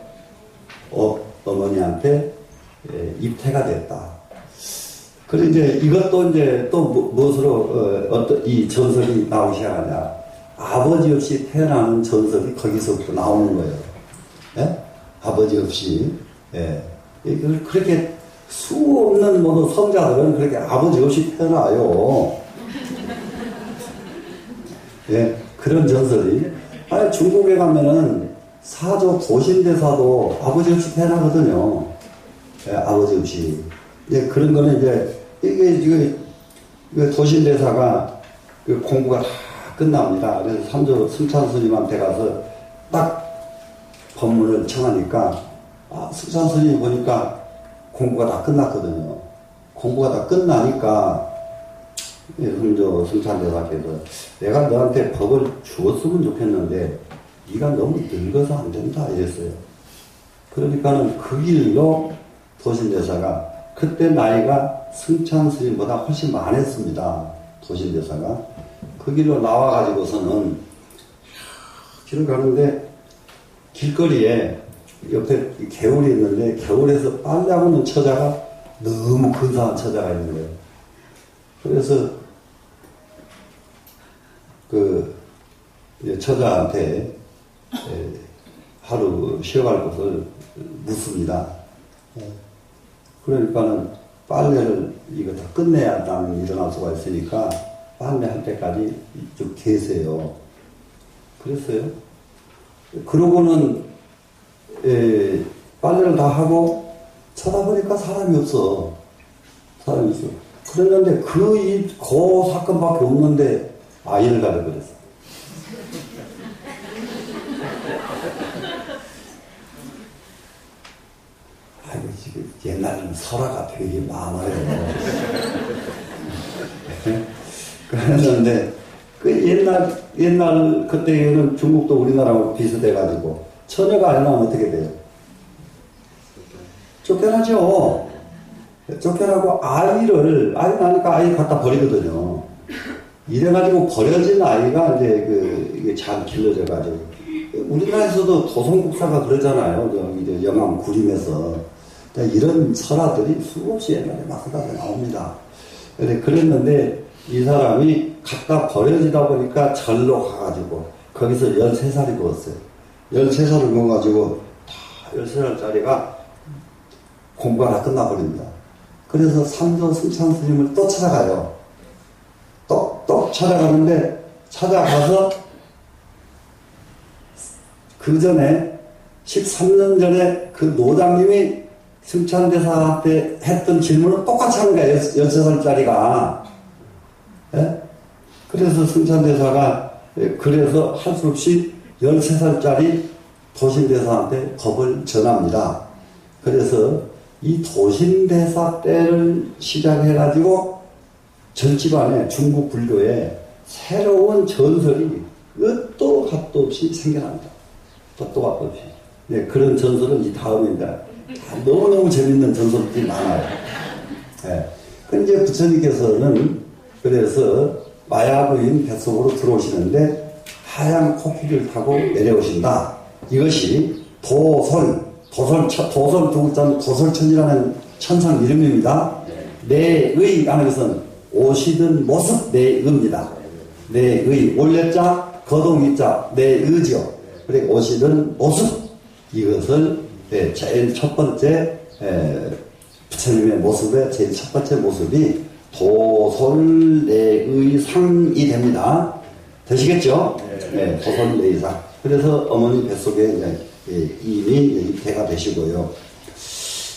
어머니한테 입퇴가 됐다. 그래서 이제 이것도 이제 또 무엇으로 어떤 이 전설이 나오기 시작하냐? 아버지 없이 태어나는 전설이 거기서부터 나오는 거예요. 예? 아버지 없이. 예. 그렇게 수 없는 모든 성자들은 그렇게 아버지 없이 태어나요. 예. 그런 전설이. 아니, 중국에 가면은 사조 도신대사도 아버지 없이 태어나거든요. 예, 아버지 없이. 예, 그런 거는 이제, 이게 도신대사가 공부가 다 끝납니다. 그래서 삼조 승찬 스님한테 가서 딱 법문을 청하니까, 승찬 스님이 보니까 공부가 다 끝났거든요. 공부가 다 끝나니까, 삼조 승찬 대사께서 내가 너한테 법을 주었으면 좋겠는데, 네가 너무 늙어서 안 된다 이랬어요. 그러니까는 그 길로 도신대사가 그때 나이가 승찬 스님보다 훨씬 많았습니다. 도신대사가 그 길로 나와가지고서는 길을 가는데 길거리에 옆에 개울이 있는데 개울에서 빨래하고 있는 처자가 너무 근사한 처자가 있는 거예요. 그래서 그 처자한테 하루 쉬어갈 곳을 묻습니다. 그러니까는 빨래를 이거 다 끝내야 나는 일어날 수가 있으니까 빨래할 때까지 좀 계세요. 그랬어요. 그러고는 빨래를 다 하고 쳐다보니까 사람이 없어. 그랬는데 그 사건밖에 없는데 아이를 가져버렸어. 아이고, 지금 옛날에는 설화가 되게 많아요. 그랬는데, 옛날, 그때는 중국도 우리나라하고 비슷해가지고, 처녀가 안 나오면 어떻게 돼요? 쫓겨나죠. 쫓겨나고 아이 나니까 아이 갖다 버리거든요. 이래가지고 버려진 아이가 이게 잘 길러져가지고. 우리나라에서도 도성국사가 그러잖아요. 이제 영암 구림에서. 이런 설화들이 수없이 옛날에 막 나옵니다. 그랬는데 이 사람이 갖다 버려지다 보니까 절로 가가지고 거기서 13살이 먹었어요. 13살을 먹어가지고 다 13살짜리가 공부가 다 끝나버립니다. 그래서 삼조 승찬 스님을 또 찾아가요. 또 찾아가는데 찾아가서 그 전에 13년 전에 그 노장님이 승찬대사한테 했던 질문을 똑같이 하는 거예요. 13살짜리가. 예? 그래서 승찬대사가 그래서 할 수 없이 13살짜리 도신대사한테 법을 전합니다. 그래서 이 도신대사 때를 시작해가지고 전 집안에 중국 불교에 새로운 전설이 끝도 갓도 없이 생겨납니다. 끝도 갓도 없이. 네, 그런 전설은 이 다음입니다. 너무너무 재밌는 전설들이 많아요. 네. 근데 이제 부처님께서는 그래서 마야부인 뱃속으로 들어오시는데 하얀 코끼리를 타고 내려오신다. 이것이 도솔 두 글자는 도솔천이라는 천상 이름입니다. 내의 하는 것은 오시던 모습 내의입니다. 내의 올레자 거동이자 내의죠. 그래 오시던 모습 이것을 제일 첫 번째 부처님의 모습의 제일 첫 번째 모습이 도솔내의상이 됩니다. 되시겠죠? 네, 도솔내의상. 그래서 어머니 뱃속에 이미 배가 되시고요.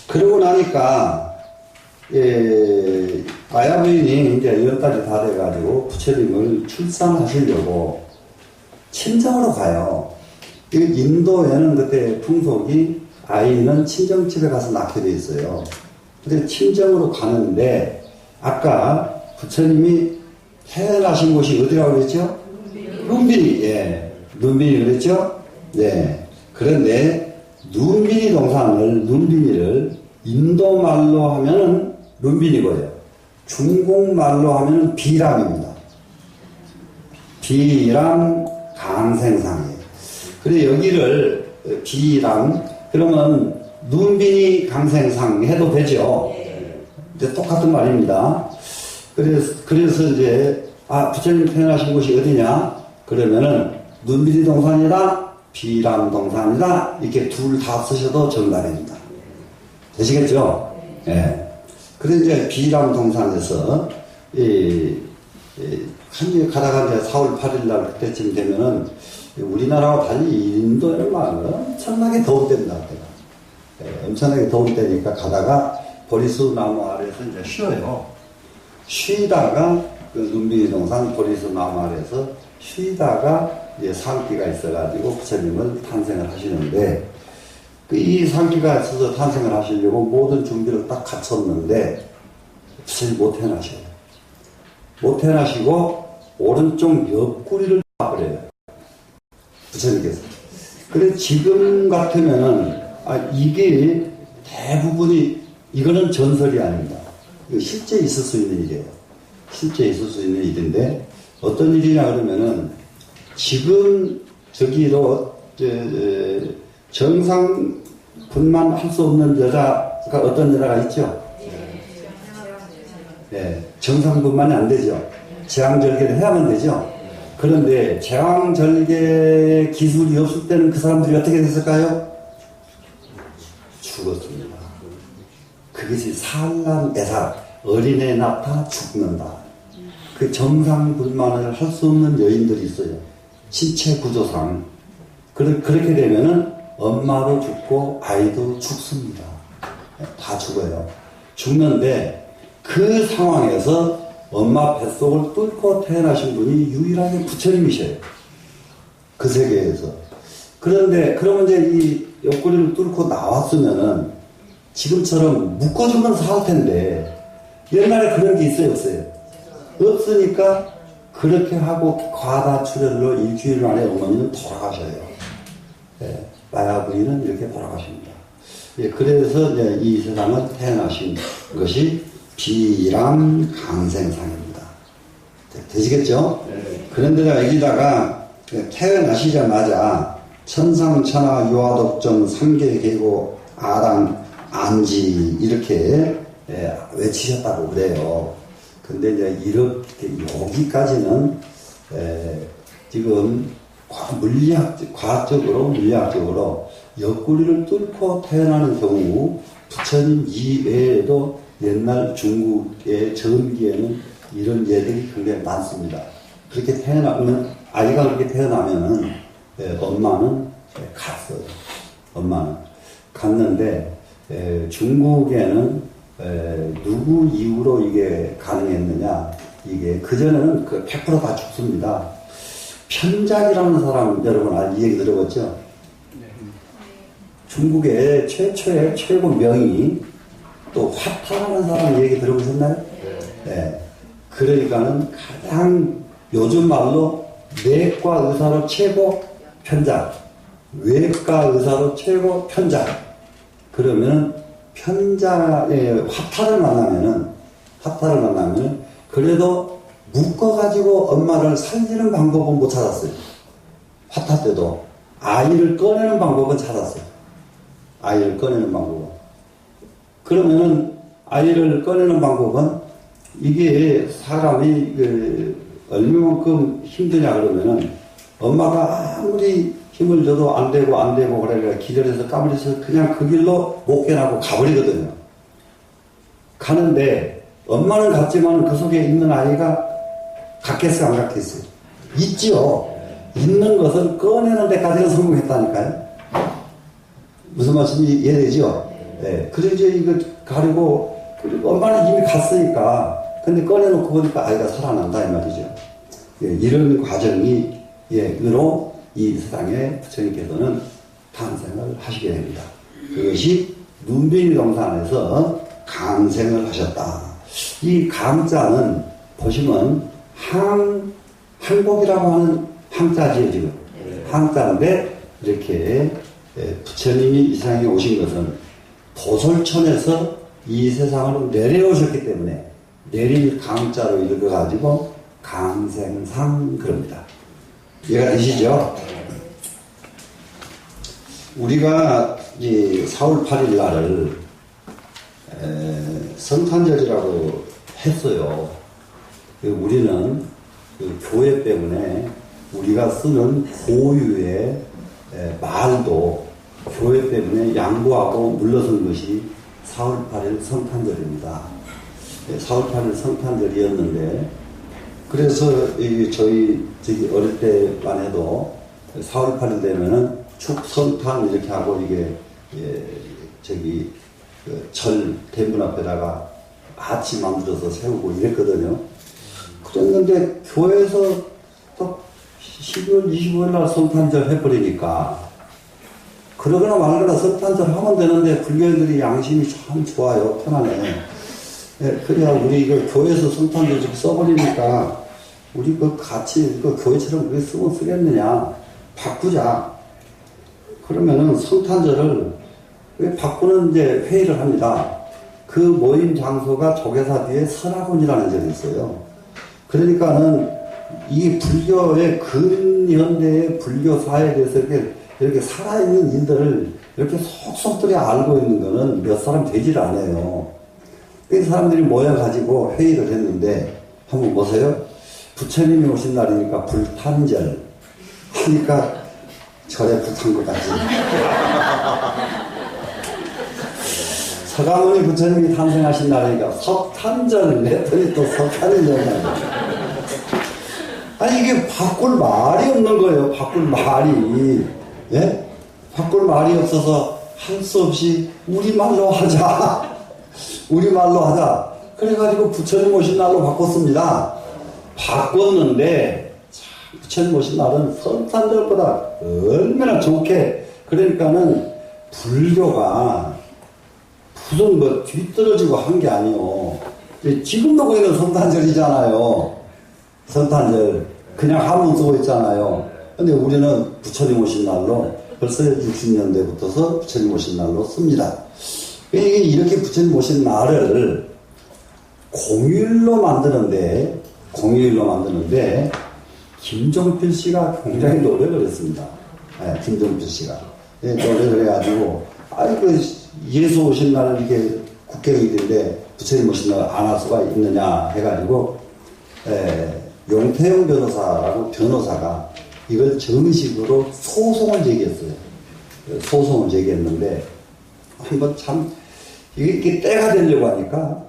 그러고 나니까 마야부인이 이제 10달이 다 돼가지고 부처님을 출산하시려고 친정으로 가요. 인도에는 그때 풍속이 아이는 친정집에 가서 낳게 돼 있어요. 근데 친정으로 가는데 아까 부처님이 태어나신 곳이 어디라고 그랬죠? 눈빈이. 예. 눈빈이 그랬죠? 네. 그런데 눈빈이를 인도말로 하면은 눈빈이고요. 중국말로 하면은 비람입니다. 비람 강생상이에요. 그래 여기를 비람 그러면 눈빈이 강생상 해도 되죠. 이제 똑같은 말입니다. 그래서 이제 부처님 태어나신 곳이 어디냐? 그러면은 눈빈이 동산이다, 비람 동산이다 이렇게 둘 다 쓰셔도 정답입니다. 되시겠죠? 예. 네. 그래서 이제 비람 동산에서 가다가 이제 4월 8일 날 그때쯤 되면은 우리나라와 달리 인도에는 막 엄청나게 더운 때입니다. 엄청나게 더운 때니까 가다가 보리수 나무 아래에서 이제 쉬어요. 쉬다가 그 눈빈이 동산 보리수 나무 아래에서 쉬다가 이제 상기가 있어가지고 부처님을 탄생을 하시는데 이 상기가 있어서 탄생을 하시려고 모든 준비를 딱 갖췄는데 부처님 못 태어나셔요. 못 태어나시고 오른쪽 옆구리를 놔버려요. 부처님께서. 그래 지금 같으면은 이게 대부분이 이거는 전설이 아닙니다. 이거 실제 있을 수 있는 일이에요. 실제 있을 수 있는 일인데 어떤 일이냐 그러면은 지금 저기로 정상 분만할 수 없는 여자가 어떤 여자가 있죠? 네, 정상 분만이 안 되죠. 제왕절개를 해야만 되죠. 그런데 제왕절개 기술이 없을 때는 그 사람들이 어떻게 됐을까요? 죽었습니다. 그것이 산란애사 어린애 낳다 죽는다. 그 정상분만을 할 수 없는 여인들이 있어요. 신체 구조상. 그렇게 되면은 엄마도 죽고 아이도 죽습니다. 다 죽어요. 죽는데 그 상황에서 엄마 뱃속을 뚫고 태어나신 분이 유일하게 부처님이셔요. 그 세계에서. 그런데 그러면 이제 이 옆구리를 뚫고 나왔으면은 지금처럼 묶어주면서 할 텐데 옛날에 그런 게 있어요, 없어요? 없으니까 그렇게 하고 과다출혈로 일주일 만에 어머니는 돌아가셔요. 예, 마야부인은 이렇게 돌아가십니다. 예, 그래서 이제 이 세상은 태어나신 그것이 비람강생상입니다. 되시겠죠? 네. 그런데 여기다가 태어나시자마자 천상천하 유화독점 삼계계고 아랑 안지 이렇게 외치셨다고 그래요. 근데 이제 이렇게 여기까지는 지금 물리학적으로 옆구리를 뚫고 태어나는 경우 부처님 이외에도 옛날 중국의 전기에는 이런 예들이 굉장히 많습니다. 그렇게 태어나면 아이가 그렇게 태어나면은 엄마는 갔어요. 엄마는 갔는데 중국에는 누구 이후로 이게 가능했느냐? 이게 그전에는 100% 다 죽습니다. 편작이라는 사람 여러분 이 얘기 들어봤죠? 네. 중국의 최초의 최고 명의 또 화타라는 사람 얘기 들어보셨나요? 네. 그러니까는 가장 요즘 말로 내과 의사로 최고 편작, 외과 의사로 최고 편작. 그러면 편작의 화타를 만나면은 그래도 묶어가지고 엄마를 살리는 방법은 못 찾았어요. 화타 때도 아이를 꺼내는 방법은 찾았어요. 아이를 꺼내는 방법은. 그러면은 아이를 꺼내는 방법은 이게 사람이 얼마만큼 힘드냐 그러면은 엄마가 아무리 힘을 줘도 안 되고 그래 기절해서 까불어서 그냥 그 길로 못 깨나고 가버리거든요. 가는데 엄마는 갔지만 그 속에 있는 아이가 갔겠어요, 안 갔겠어요? 있지요. 있는 것을 꺼내는 데까지는 성공했다니까요. 무슨 말씀이 이해되죠? 네. 그래서 이제 이거 가리고 엄마는 이미 갔으니까 근데 꺼내놓고 보니까 아이가 살아난다 이 말이죠. 예, 이런 과정이 으로 이 세상에 부처님께서는 탄생을 하시게 됩니다. 그것이 눈비니 동산에서 강생을 하셨다. 이 강자는 보시면 항복이라고 하는 항자지요 지금. 항자인데 이렇게 부처님이 이 세상에 오신 것은 도솔천에서 이 세상으로 내려오셨기 때문에 내릴 강자로 읽어가지고 강생상 그럽니다. 이해가 되시죠? 우리가 이 4월 8일 날을 성탄절이라고 했어요. 우리는 그 교회 때문에 우리가 쓰는 고유의 말도 교회 때문에 양보하고 물러선 것이 4월 8일 성탄절입니다. 4월 8일 성탄절이었는데 그래서 저희 어릴 때만 해도 4월 8일 되면은 축성탄 이렇게 하고 이게 절 대문 앞에다가 아치 만들어서 세우고 이랬거든요. 그랬는데 교회에서 또 12월 25일 날 성탄절 해버리니까 그러거나 말거나 성탄절 하면 되는데 불교인들이 양심이 참 좋아요. 편하네. 그래야 우리 이거 교회에서 성탄절 좀 써버리니까 우리 같이 교회처럼 우리 쓰면 쓰겠느냐. 바꾸자. 그러면은 성탄절을 왜 바꾸는 이제 회의를 합니다. 그 모임 장소가 조계사 뒤에 선화군이라는 절이 있어요. 그러니까는 이 불교의 근현대의 불교사에 대해서 이렇게 살아있는 일들을 이렇게 속속들이 알고 있는 거는 몇 사람 되질 않아요. 그 사람들이 모여가지고 회의를 했는데 한번 보세요. 부처님이 오신 날이니까 불탄절 하니까 절에 불탄 것 같지. 서가모니 부처님이 탄생하신 날이니까 석탄절 했더니 또 석탄절. 아니 이게 바꿀 말이 없는 거예요. 바꿀 말이. 예? 바꿀 말이 없어서 할 수 없이 우리말로 하자. 우리말로 하자. 그래가지고 부처님 오신 날로 바꿨습니다. 바꿨는데 부처님 오신 날은 성탄절보다 얼마나 좋게 그러니까는 불교가 무슨 뒤떨어지고 한 게 아니요. 지금도 거기는 성탄절이잖아요. 성탄절 그냥 한문 쓰고 있잖아요. 근데 우리는 부처님 오신 날로 벌써 60년대부터서 부처님 오신 날로 씁니다. 이게 이렇게 부처님 모신 말을 공휴일로 만드는데, 김종필 씨가 굉장히 노력을 했습니다. 네, 김종필 씨가. 네, 노력을 해가지고, 예수 오신 날은 이렇게 국경일인데, 부처님 모신 날 안 할 수가 있느냐 해가지고, 용태영 변호사라고 변호사가 이걸 정식으로 소송을 제기했어요. 소송을 제기했는데, 한번 참, 이게 때가 되려고 하니까,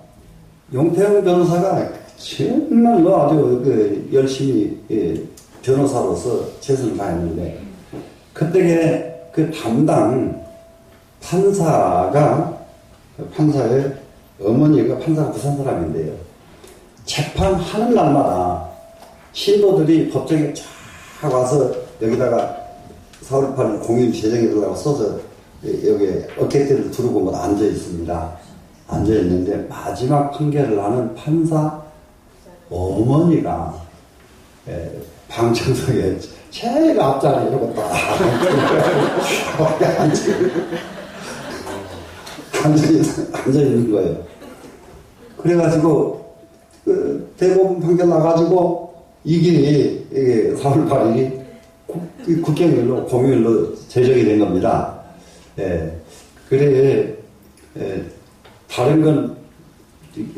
용태영 변호사가 정말로 아주 열심히 변호사로서 최선을 다했는데, 그때 그 담당 판사의 어머니가 판사가 부산 사람인데요. 재판하는 날마다 신도들이 법정에 쫙 와서 여기다가 4월 8일 공휴일 제정해달라고 써서 여기에 어깨대를 두르고 뭐 앉아 있습니다. 앉아 있는데 마지막 판결을 하는 판사 어머니가 방청석에 제일 앞자리에 이러고 딱 앉아 있는 거예요. 그래가지고 대법원 판결 나가지고 이게 4월 8일이 국경일로 공휴일로 제정이 된 겁니다. 다른 건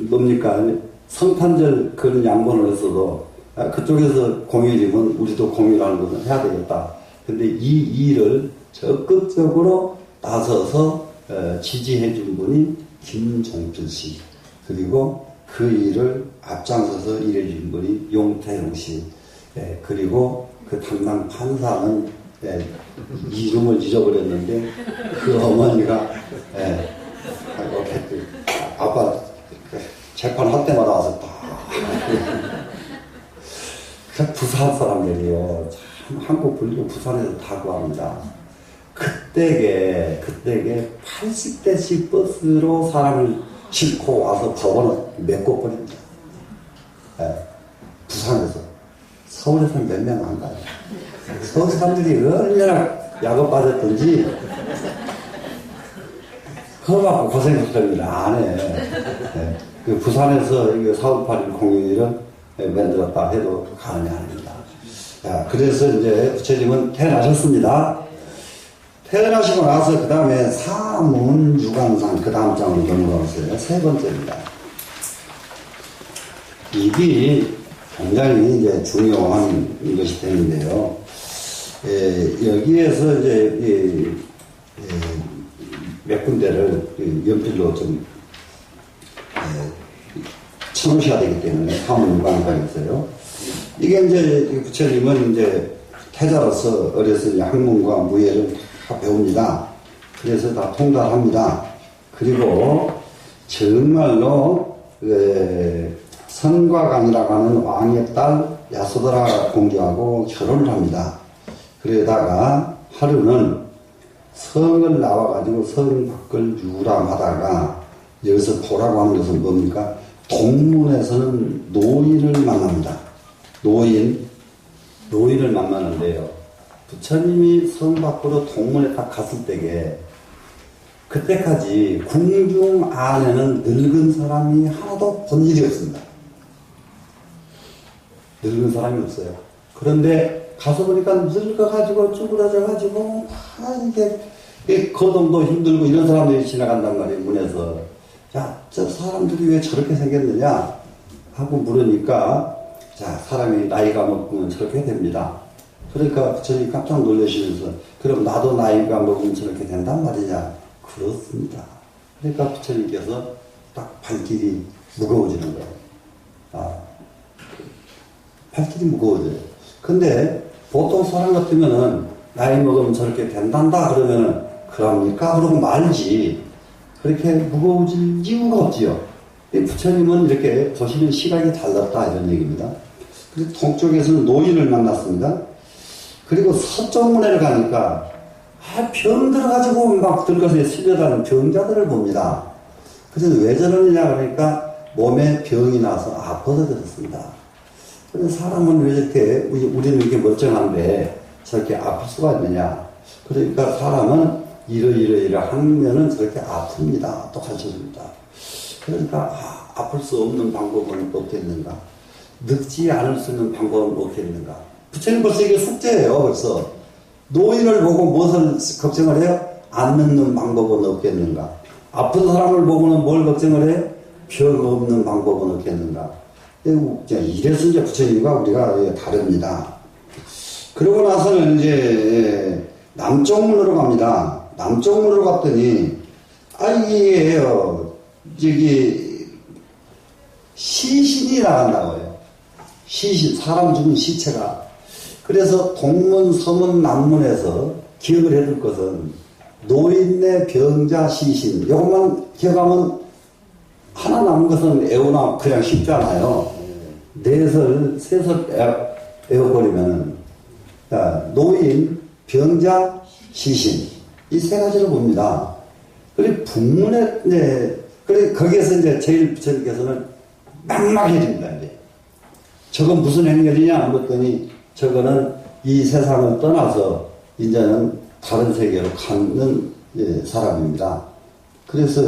뭡니까? 성탄절 그런 양본을 했어도 그쪽에서 공휴일이면 우리도 공휴일하는 것은 해야 되겠다. 근데 이 일을 적극적으로 나서서 지지해 준 분이 김종필 씨, 그리고 그 일을 앞장서서 일해 준 분이 용태영 씨, 그리고 그 담당 판사는 이름을 잊어버렸는데 그 어머니가 아빠 재판할 때마다 와서 다 부산 사람들이요. 참 한국 불리고 부산에서 다 구합니다. 그때게 80대씩 버스로 사람을 싣고 와서 법원을 메꿔버립니다. 부산에서. 서울에서는 몇 명 안 가요. 서울 사람들이 얼마나 약업 빠졌던지 그거 고생했을 겁니다. 안 해. 그 부산에서 4월 8일 공휴일은 만들었다 해도 가능이 아닙니다. 그래서 이제 부처님은 태어나셨습니다. 태어나시고 나서 그 다음에 사문유관상 그 다음 장으로 넘어가세요. 세 번째입니다. 입이 굉장히 이제 중요한 것이 되는데요. 여기에서 이제 몇 군데를 연필로 좀 쳐놓으셔야 되기 때문에 사문유관상에서요. 이게 이제 부처님은 이제 태자로서 어렸을 학문과 무예를 다 배웁니다. 그래서 다 통달합니다. 그리고 정말로 선과강이라고 하는 왕의 딸 야소드라 공주하고 결혼을 합니다. 그러다가 하루는 성을 나와가지고 성 밖을 유람하다가 여기서 도라고 하는 것은 뭡니까? 동문에서는 노인을 만납니다. 노인을 만나는데요. 부처님이 성 밖으로 동문에 딱 갔을 때에 그때까지 궁중 안에는 늙은 사람이 하나도 본 일이 없습니다. 늙은 사람이 없어요. 그런데 가서 보니까 늙어가지고 쭈그러져가지고 이게 거동도 힘들고 이런 사람들이 지나간단 말이에요. 문에서. 야, 저 사람들이 왜 저렇게 생겼느냐 하고 물으니까 자, 사람이 나이가 먹으면 저렇게 됩니다. 그러니까 부처님이 깜짝 놀라시면서 그럼 나도 나이가 먹으면 저렇게 된단 말이냐. 그렇습니다. 그러니까 부처님께서 딱 발길이 무거워지는 거예요. 발길이 무거워져요. 근데 보통 사람 같으면은 나이 먹으면 저렇게 된단다 그러면은 그럽니까? 그러고 말지. 그렇게 무거워질 이유가 없지요. 부처님은 이렇게 보시면 시각이 달랐다 이런 얘기입니다. 그래서 동쪽에서는 노인을 만났습니다. 그리고 서쪽문에를 가니까 병 들어가지고 막 들어가서 실려다는 병자들을 봅니다. 그래서 왜 저러느냐 그러니까 몸에 병이 나서 아파서 그렇습니다. 그래서 사람은 왜 이렇게 우리는 이렇게 멀쩡한데 저렇게 아플 수가 있느냐. 그러니까 사람은 이러하면은 저렇게 아픕니다. 또 가르쳐줍니다. 그러니까 아플 수 없는 방법은 없겠는가? 늙지 않을 수 있는 방법은 없겠는가? 부처님 벌써 이게 숙제예요. 벌써 노인을 보고 무엇을 걱정을 해요? 안 늙는 방법은 없겠는가? 아픈 사람을 보고는 뭘 걱정을 해요? 병 없는 방법은 없겠는가? 이래서 이제 부처님과 우리가 다릅니다. 그러고 나서는 이제 남쪽문으로 갑니다. 남쪽문으로 갔더니 이게요, 저기 시신이 나간다고요. 시신, 사람 죽은 시체가. 그래서 동문, 서문, 남문에서 기억을 해둘 것은 노인네, 병자, 시신. 이것만 기억하면 하나 남은 것은 애우나 그냥 쉽잖아요. 넷을, 셋을 애워버리면 노인, 병자, 시신. 이 세 가지를 봅니다. 그리고 북문에, 거기에서 이제 제일 부처님께서는 막막해집니다, 이제. 저건 무슨 행렬이냐? 그랬더니 저거는 이 세상을 떠나서 이제는 다른 세계로 가는 사람입니다. 그래서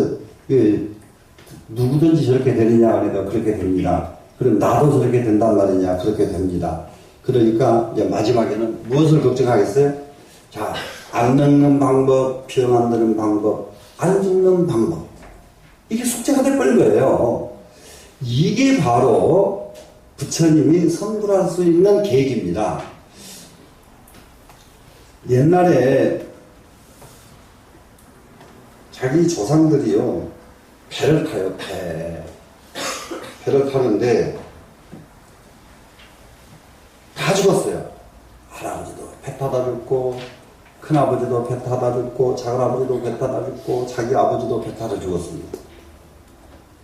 누구든지 저렇게 되느냐? 그러니까 그렇게 됩니다. 그럼 나도 저렇게 된단 말이냐? 그렇게 됩니다. 그러니까 이제 마지막에는 무엇을 걱정하겠어요? 자, 안 늙는 방법, 병 안 드는 방법, 안 죽는 방법. 이게 숙제가 돼버린 거예요. 이게 바로 부처님이 선불할 수 있는 계기입니다. 옛날에 자기 조상들이요, 배를 타요, 배를 타는데 다 죽었어요. 할아버지도 배 타다 죽고, 큰아버지도 배 타다 죽고, 작은아버지도 배 타다 죽고, 자기 아버지도 배 타다 죽었습니다.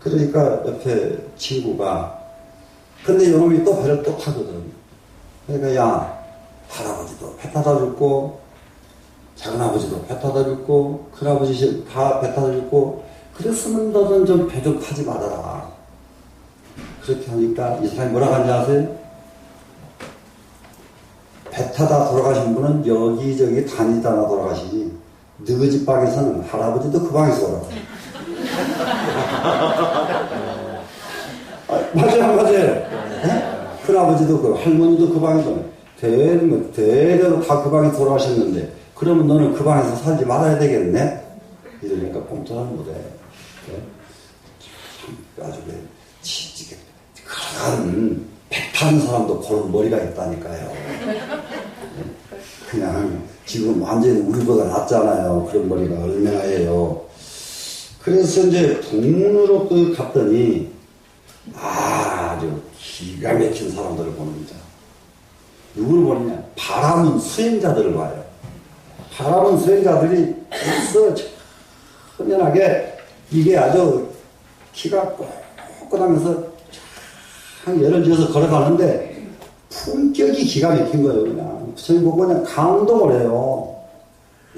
그러니까 옆에 친구가, 근데 이놈이 또 배를 또 타거든. 그러니까 야, 할아버지도 배 타다 죽고, 작은아버지도 배 타다 죽고, 큰아버지 다 배 타다 죽고, 그랬으면 너는 좀 배 좀 타지 말아라. 그렇게 하니까 이 사람이 뭐라고 하는지 아세요? 배 타다 돌아가신 분은 여기저기 다니다가 돌아가시지, 너희 집 방에서는 할아버지도 그 방에서 돌아가요. 맞아요. 큰아버지도 그 할머니도 그 방에서 대대로 다 그 방에 돌아가셨는데, 그러면 너는 그 방에서 살지 말아야 되겠네? 이러니까 꼼짝을 못해. 아주 치지게 그런 배 타는 사람도 그런 머리가 있다니까요. 그냥 지금 완전히 우리보다 낫잖아요. 그런 머리가 얼마나 해요. 그래서 이제 북문으로 갔더니 아주 기가 막힌 사람들을 보는다. 누구를 보느냐? 바람은 수행자들을 봐요. 바람은 수행자들이 벌써 천연하게 이게 아주 키가 꼿꼿하면서 참 예를 지어서 걸어가는데 품격이 기가 막힌 거예요. 그냥 부처님 보고 그냥 감동을 해요.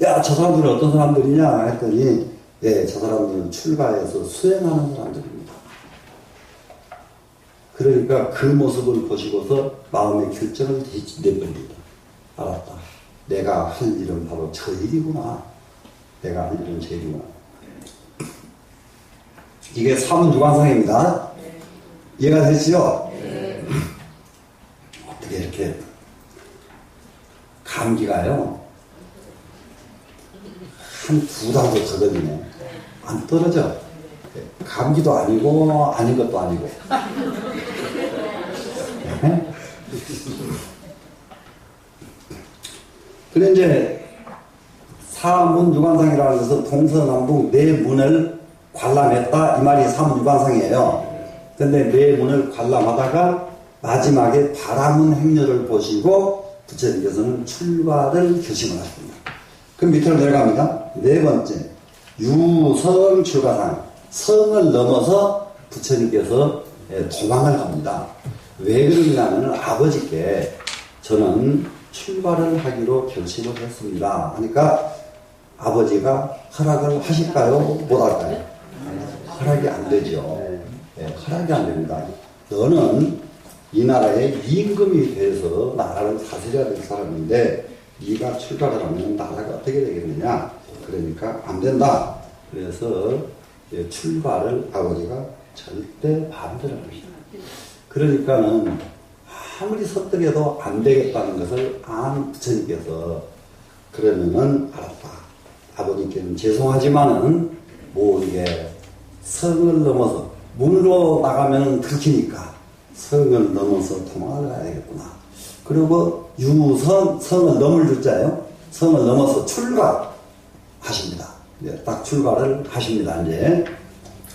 야, 저 사람들은 어떤 사람들이냐 했더니, 예, 저 사람들은 출가해서 수행하는 사람들입니다. 그러니까 그 모습을 보시고서 마음의 결정을 내버립니다. 알았다. 내가 할 일은 바로 저 일이구나. 내가 할 일은 저 일이구나. 이게 사문유관상입니다. 이해가 되시죠? 네. 어떻게 이렇게 감기가요, 한 2달도 더 걸리네. 안 떨어져. 감기도 아니고 아닌 것도 아니고. 네? 그런데 이제 사문유관상이라는 것은 동서남북 네 문을 관람했다, 이 말이 사문유관상이에요. 근데 네 문을 관람하다가 마지막에 바라문 행렬을 보시고 부처님께서는 출가를 결심을 하십니다. 그럼 밑으로 내려갑니다. 네 번째, 유성 출가상. 성을 넘어서 부처님께서 도망을 갑니다. 왜 그러냐면 아버지께 저는 출가를 하기로 결심을 했습니다. 하니까 아버지가 허락을 하실까요? 못 할까요? 허락이 안 되죠. 네, 허락이 안 됩니다. 너는 이 나라의 임금이 돼서 나라를 다스려야 될 사람인데 네가 출가를 하면 나라가 어떻게 되겠느냐? 그러니까 안 된다. 그래서 출가를 아버지가 절대 반대를 합니다. 그러니까는 아무리 설득해도 안 되겠다는 것을 안 부처님께서 그러면은 알았다. 아버님께는 죄송하지만은 모르게 성을 넘어서 문으로 나가면 들키니까 성을 넘어서 도망을 가야겠구나. 그리고 성을 넘을 줄자요. 성을 넘어서 출가하십니다. 딱 출가를 하십니다. 이제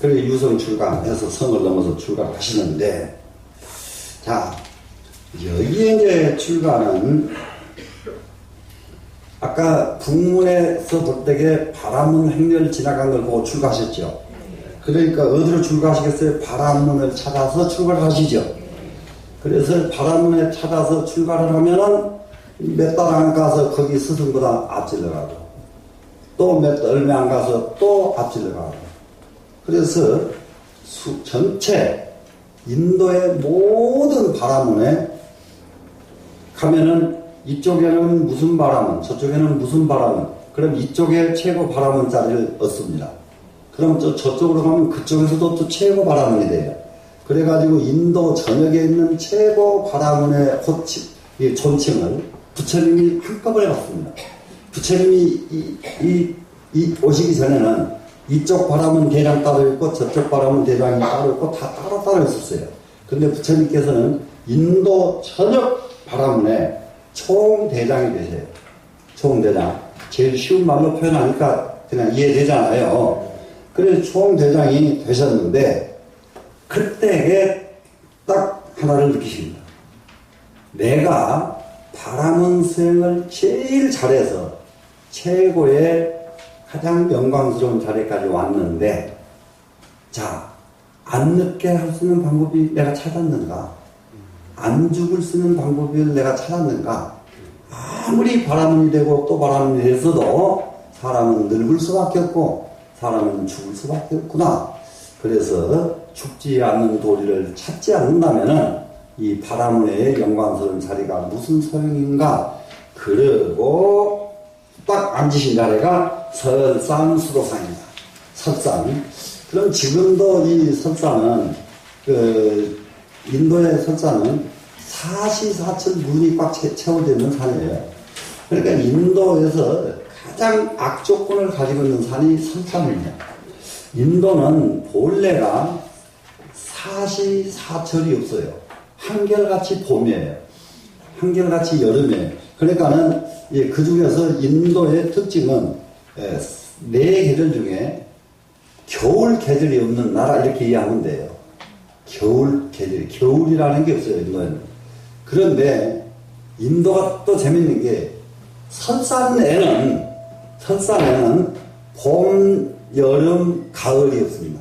그리고 유성 출가해서 성을 넘어서 출가를 하시는데, 자 여기에 이제 출가는 아까 북문에서 볼 때에 바람문 행렬 지나간 걸 보고 출가하셨죠. 그러니까 어디로 출가하시겠어요? 바람문을 찾아서 출가를 하시죠. 그래서 바람문에 찾아서 출가를 하면은 몇 달 안 가서 거기 스승보다 앞질러 가고, 또 몇 달 얼마 안 가서 또 앞질러 가고, 그래서 전체 인도의 모든 바람문에 가면은 이쪽에는 무슨 바람은, 저쪽에는 무슨 바람은, 그럼 이쪽에 최고 바람은 자리를 얻습니다. 그럼 저쪽으로 가면 그쪽에서도 또 최고 바람문이 돼요. 그래가지고 인도 전역에 있는 최고 바람문의 존칭을 부처님이 한꺼번에 받습니다. 부처님이 오시기 전에는 이쪽 바람은 대장 따로 있고 저쪽 바람은 대장이 따로 있고 다 따로 있었어요. 근데 부처님께서는 인도 전역 바람문에 총대장이 되세요. 총대장. 제일 쉬운 말로 표현하니까 그냥 이해되잖아요. 그래서 총대장이 되셨는데, 그때에 딱 하나를 느끼십니다. 내가 바람문 수행을 제일 잘해서 최고의 가장 영광스러운 자리까지 왔는데, 자, 안 늦게 할 수 있는 방법이 내가 찾았는가? 안 죽을 수 있는 방법을 내가 찾았는가? 아무리 바람문이 되고 또 바람문이 돼서도 사람은 늙을 수밖에 없고 사람은 죽을 수밖에 없구나. 그래서 죽지 않는 도리를 찾지 않는다면은 이 바람문의 영광스러운 자리가 무슨 소용인가? 그러고 딱 앉으신 자리가 설산수도상입니다. 설산. 그럼 지금도 이 설산은 인도의 설산은 사시사철 문이 꽉 채워져 있는 산이에요. 그러니까 인도에서 가장 악조건을 가지고 있는 산이 설산입니다. 인도는 본래가 사시사철이 없어요. 한결같이 봄이에요. 한결같이 여름이에요. 그러니까는 그 중에서 인도의 특징은 네 계절 중에 겨울 계절이 없는 나라 이렇게 이해하면 돼요. 겨울 계절, 겨울이라는 게 없어요, 인도에는. 그런데 인도가 또 재밌는 게 설산에는 봄, 여름, 가을이 없습니다.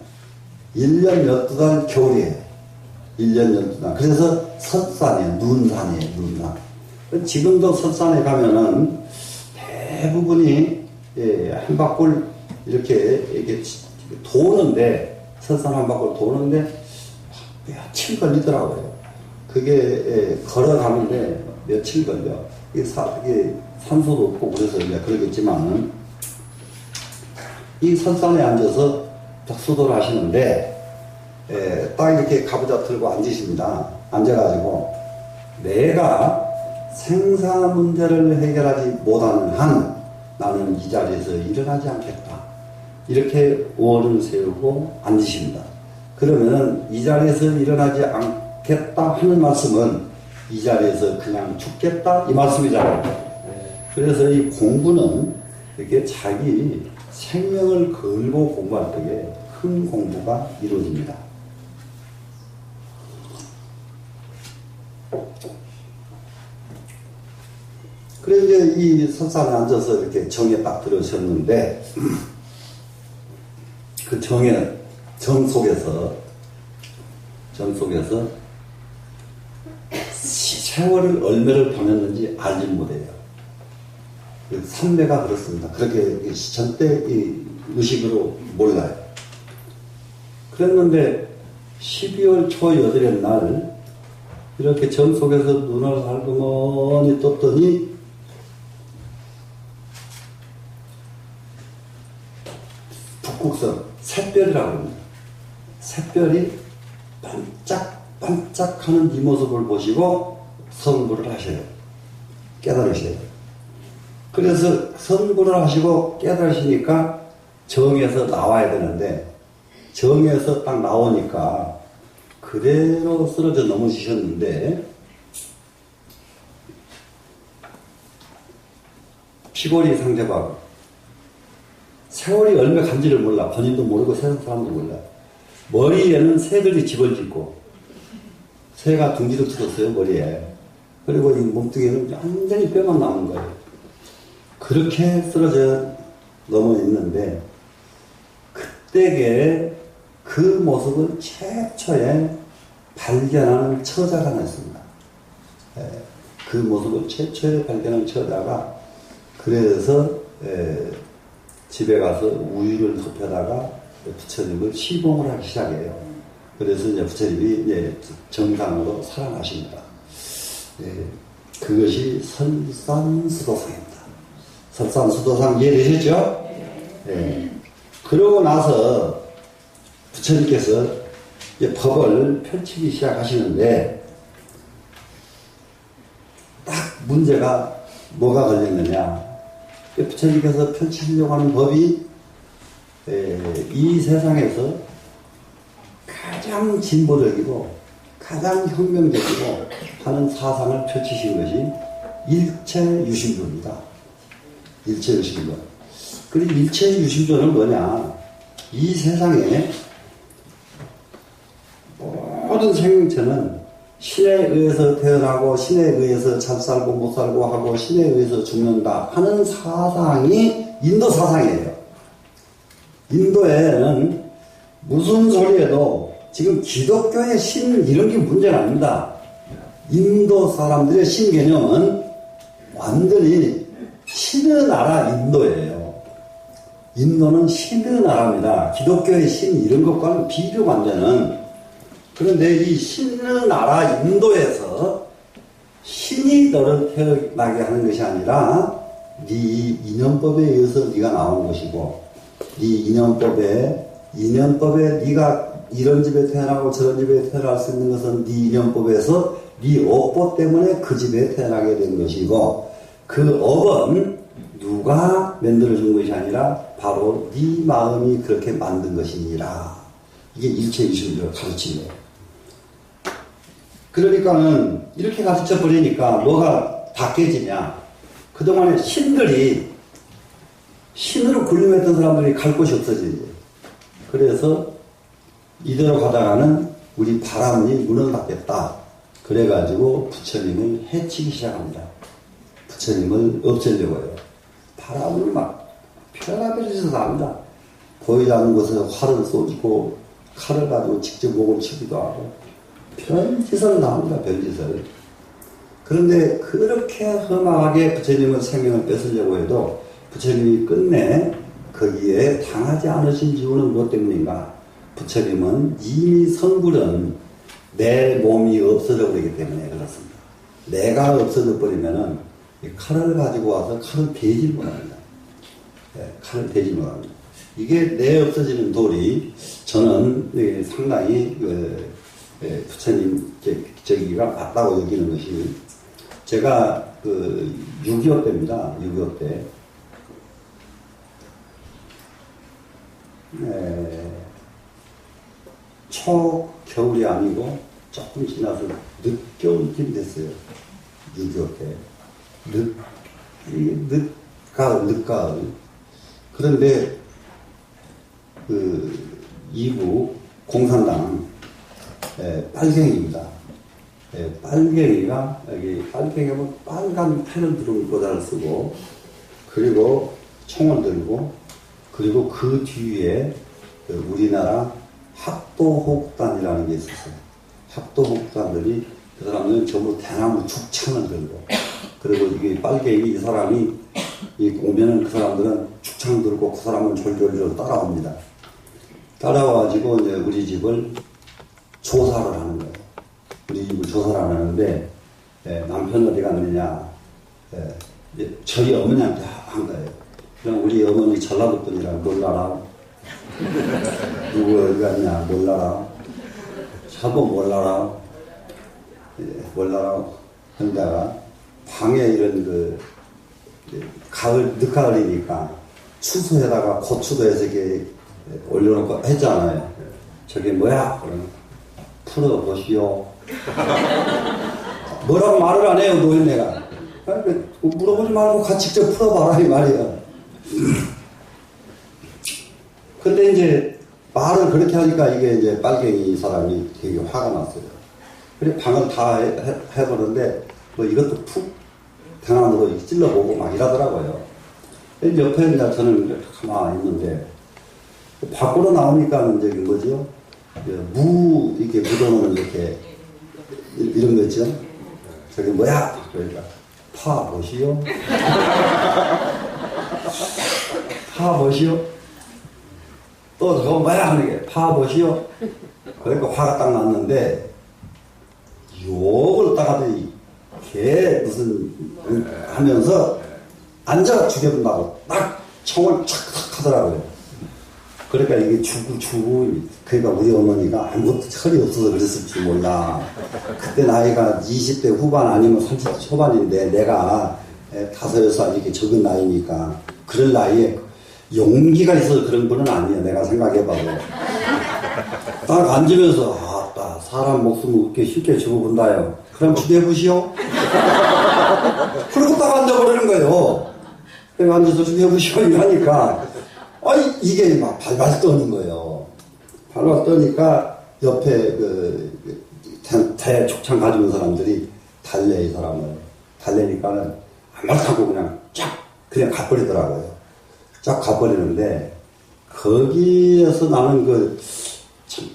1년 12달 겨울이에요. 1년 12달. 그래서 설산이에요. 눈산이에요. 눈산. 지금도 설산에 가면은 대부분이 한 바퀴 이렇게 도는데, 설산 한 바퀴 도는데 며칠 걸리더라고요. 그게 걸어가는데 며칠 걸려. 이게 산소도 없고 그래서 그러겠지만은 이 설산에 앉아서 딱 수도를 하시는데 딱 이렇게 가부좌 들고 앉으십니다. 앉아가지고 내가 생사 문제를 해결하지 못하는 한 나는 이 자리에서 일어나지 않겠다. 이렇게 오어를 세우고 앉으십니다. 그러면은 이 자리에서 일어나지 않겠다 하는 말씀은 이 자리에서 그냥 죽겠다 이 말씀이잖아요. 그래서 이 공부는 이렇게 자기 생명을 걸고 공부할 때에 큰 공부가 이루어집니다. 그래서 이제 이 설산에 앉아서 이렇게 정에 딱 들으셨는데 그 정 속에서 세월을 얼마를 보냈는지 알지 못해요. 삼매가 그렇습니다. 그렇게 절대 의식으로 몰라요. 그랬는데 12월 초 8일 날 이렇게 정 속에서 눈을 살그머니 떴더니 북극성 샛별이라고 합니다. 샛별이 반짝반짝하는 이 모습을 보시고 성불을 하셔요. 깨달으셔요. 그래서 성불을 하시고 깨달으시니까 정에서 나와야 되는데 정에서 딱 나오니까 그대로 쓰러져 넘어지셨는데 피골이 상접하고 세월이 얼마 간지를 몰라. 본인도 모르고 세상 사람도 몰라. 머리에는 새들이 집을 짓고 새가 둥지를 쳐줬어요 머리에. 그리고 이 몸뚱이는 완전히 뼈만 남은 거예요. 그렇게 쓰러져 넘어 있는데 그때에 그 모습을 최초에 발견하는 처자가 나왔습니다. 그 모습을 최초에 발견한 처자가 그래서 집에 가서 우유를 흡혀다가 부처님을 시봉을 하기 시작해요. 그래서 이제 부처님이 이제 정상으로 살아나십니다. 그것이 설산수도상입니다. 설산수도상 이해되셨죠? 그러고 나서 부처님께서 이제 법을 펼치기 시작하시는데 딱 문제가 뭐가 걸렸느냐. 부처님께서 펼치려고 하는 법이 이 세상에서 가장 진보적이고 가장 혁명적이고 하는 사상을 펼치신 것이 일체유심조입니다. 일체유심조. 그리고 일체유심조는 뭐냐. 이 세상에 모든 생명체는 신에 의해서 태어나고 신에 의해서 잘 살고 못 살고 하고 신에 의해서 죽는다 하는 사상이 인도 사상이에요. 인도에는 무슨 소리에도 지금 기독교의 신 이런 게 문제는 아닙니다. 인도 사람들의 신 개념은 완전히 신의 나라 인도예요. 인도는 신의 나라입니다. 기독교의 신 이런 것과는 비교가 안 되는. 그런데 이 신의 나라 인도에서 신이 너를 태어나게 하는 것이 아니라 네 인연법에 의해서 네가 나온 것이고 네 인연법에 네가 이런 집에 태어나고 저런 집에 태어날 수 있는 것은 네 인연법에서 네 업보 때문에 그 집에 태어나게 된 것이고 그 업은 누가 만들어준 것이 아니라 바로 네 마음이 그렇게 만든 것이니라. 이게 일체유심을 가르치는 거예요. 그러니까는 이렇게 가르쳐 버리니까 뭐가 다 깨지냐. 그동안에 신으로 군림했던 사람들이 갈 곳이 없어지지. 그래서 이대로 가다가는 우리 바람이 무너닫겠다. 그래가지고 부처님을 해치기 시작합니다. 부처님을 없애려고 해요. 바람을 막 별의별 짓을 합니다. 보이지 않는 곳에 활을 쏘고 칼을 가지고 직접 목을 치기도 하고 별짓을 나옵니다. 별짓을. 그런데 그렇게 험하게 부처님의 생명을 뺏으려고 해도 부처님이 끝내 거기에 당하지 않으신 이유는 무엇 때문인가? 부처님은 이미 성불은 내 몸이 없어져 버리기 때문에 그렇습니다. 내가 없어져 버리면은 칼을 가지고 와서 칼을 대질 못합니다. 칼을 대질 못합니다. 이게 내 없어지는 도리, 저는 상당히 부처님 저기가 맞다고 여기는 것이, 제가 6.25 때입니다. 6.25 때. 초겨울이 아니고 조금 지나서 늦겨울쯤 됐어요. 6.25 때. 늦가을. 그런데 이북 공산당 빨갱이입니다. 빨갱이가 여기 빨갱이하면 빨간 펜을 들은 모자를 쓰고, 그리고 총을 들고, 그리고 그 뒤에 우리나라 합도호국단이라는 게 있었어요. 합도호국단들이, 그 사람들은 전부 대나무 죽창을 들고, 그리고 이게 빨갱이 이 사람이 오면은 그 사람들은 죽창 들고 그 사람은 졸졸졸 따라옵니다. 따라와가지고 이제 우리 집을 조사를 하는 거예요. 우리 집을 조사를 하는데, 남편 어디 갔느냐, 저희 어머니한테 한 거예요. 그럼 우리 어머니 전라도 분이라 몰라라. 누구 어디 갔냐? 몰라라. 저도 몰라라. 예, 몰라라. 혼자가 방에 이런 가을, 늦가을이니까 추수에다가 고추도 해서 이렇게 올려놓고 했잖아요. 저게 뭐야? 그러면 풀어보시오. 뭐라고 말을 안 해요, 노인네가. 그러니까 물어보지 말고 같이 직접 풀어봐라, 이 말이야. 근데 이제 말을 그렇게 하니까 이게 이제 빨갱이 사람이 되게 화가 났어요. 그래, 방을 다 해보는데, 뭐 이것도 푹 대나무로 찔러보고 막 이러더라고요. 옆에 이제 저는 가만히 있는데, 밖으로 나오니까 이제 뭐죠? 무 이렇게 묻어놓은 이렇게 이런 거 있죠? 저게 뭐야? 그러니까 파보시오. 파보시오. 또 저거 뭐야? 하는 게 파보시오. 그러니까 화가 딱 났는데 욕을 딱 하더니 걔 무슨 하면서 앉아 죽여본다고 딱 총을 착착 하더라고요. 그러니까 이게 그러니까 우리 어머니가 아무것도 철이 없어서 그랬을지 몰라. 그때 나이가 20대 후반 아니면 30대 초반인데 내가 5-6살 이렇게 적은 나이니까 그럴 나이에 용기가 있어서 그런 분은 아니에요. 내가 생각해봐도. 딱 앉으면서 아따 사람 목숨을 이렇게 쉽게 죽어본다요. 그럼 죽여보시오. 그러고 딱 앉아버리는 거예요. 그래서 앉아서 죽여보시오 이러니까 아니, 이게 막 발발 떠는 거예요. 발발 떠니까 옆에 대촉창 가지고 있는 사람들이 달래, 이 사람을. 달래니까는 아무렇다고 그냥 가버리더라고요. 쫙 가버리는데, 거기에서 나는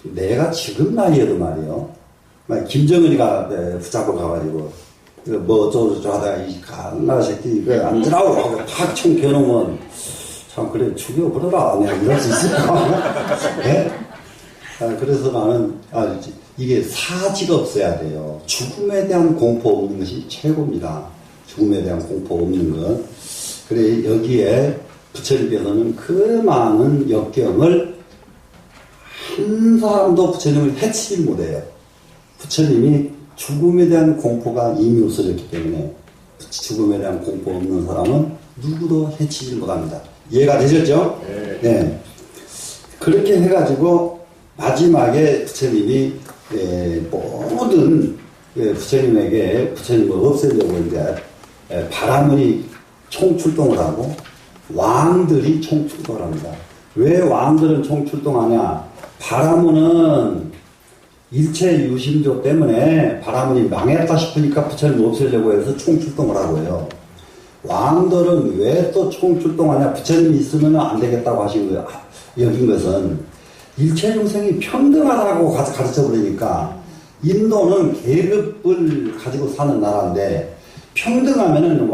내가 지금 나이에도 말이요. 김정은이가 붙잡고 가가지고, 뭐 어쩌고저쩌고 하다가 이 갓나 새끼, 이거 앉으라고 하고 탁 총 겨놓으면, 그래, 죽여버려라. 내가 이럴 수 있을까? 네? 그래서 나는, 이게 사지가 없어야 돼요. 죽음에 대한 공포 없는 것이 최고입니다. 죽음에 대한 공포 없는 것. 그래, 여기에 부처님께서는 그 많은 역경을 한 사람도 부처님을 해치지 못해요. 부처님이 죽음에 대한 공포가 이미 없어졌기 때문에 죽음에 대한 공포 없는 사람은 누구도 해치지 못합니다. 이해가 되셨죠? 네. 그렇게 해가지고 마지막에 부처님이 모든 부처님에게 부처님을 없애려고 이제 바라문이 총출동을 하고 왕들이 총출동을 합니다. 왜 왕들은 총출동하냐? 바라문은 일체 유심조 때문에 바라문이 망했다 싶으니까 부처님을 없애려고 해서 총출동을 하고요. 왕들은 왜 또 총출동하냐? 부처님이 있으면 안 되겠다고 하신 거예요. 여긴 것은 일체 중생이 평등하다고 가르쳐 버리니까 인도는 계급을 가지고 사는 나라인데 평등하면은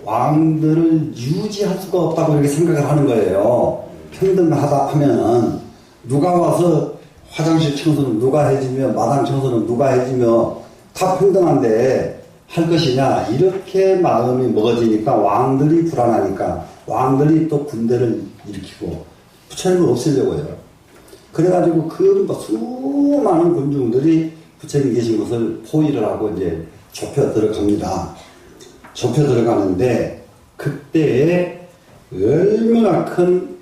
왕들을 유지할 수가 없다고 이렇게 생각을 하는 거예요. 평등하다 하면은 누가 와서 화장실 청소는 누가 해주며 마당 청소는 누가 해주며 다 평등한데 할 것이냐, 이렇게 마음이 먹어지니까 왕들이 불안하니까 왕들이 또 군대를 일으키고 부처님을 없애려고 해요. 그래가지고 수많은 군중들이 부처님 계신 곳을 포위를 하고 이제 좁혀 들어갑니다. 좁혀 들어가는데 그때에 얼마나 큰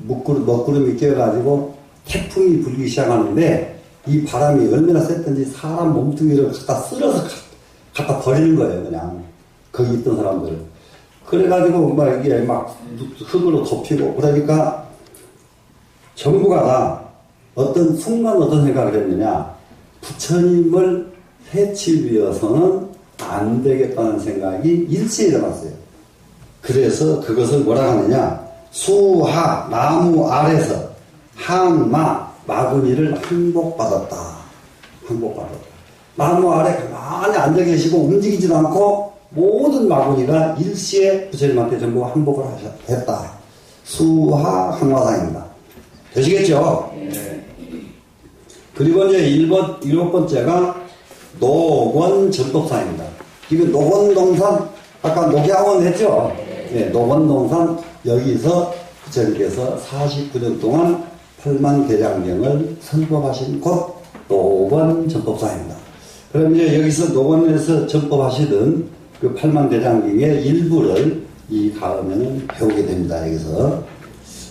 먹구름이 끼어가지고 태풍이 불기 시작하는데 이 바람이 얼마나 셌던지 사람 몸뚱이를 갖다 버리는 거예요, 그냥. 거기 있던 사람들. 그래가지고 이게 흙으로 덮이고, 그러니까 전부가 다 어떤 순간 어떤 생각을 했느냐. 부처님을 해치기 위해서는 안 되겠다는 생각이 일시에 일어났어요. 그래서 그것을 뭐라 하느냐. 수하, 나무 아래서 마구니를 항복받았다. 나무 아래 가만히 앉아 계시고 움직이지도 않고 모든 마구니가 일시에 부처님한테 전부 항복을 했다. 수하 항화상입니다. 되시겠죠? 네. 그리고 이제 일곱 번째가 노원 전법상입니다. 이거 노원동산, 아까 녹야원 했죠? 네, 노원동산 여기서 부처님께서 49년 동안 팔만대장경을 선법하신 곳 노건 전법사입니다. 그럼 이제 여기서 노건에서 전법하시던 그 팔만대장경의 일부를 이 다음에는 배우게 됩니다. 여기서.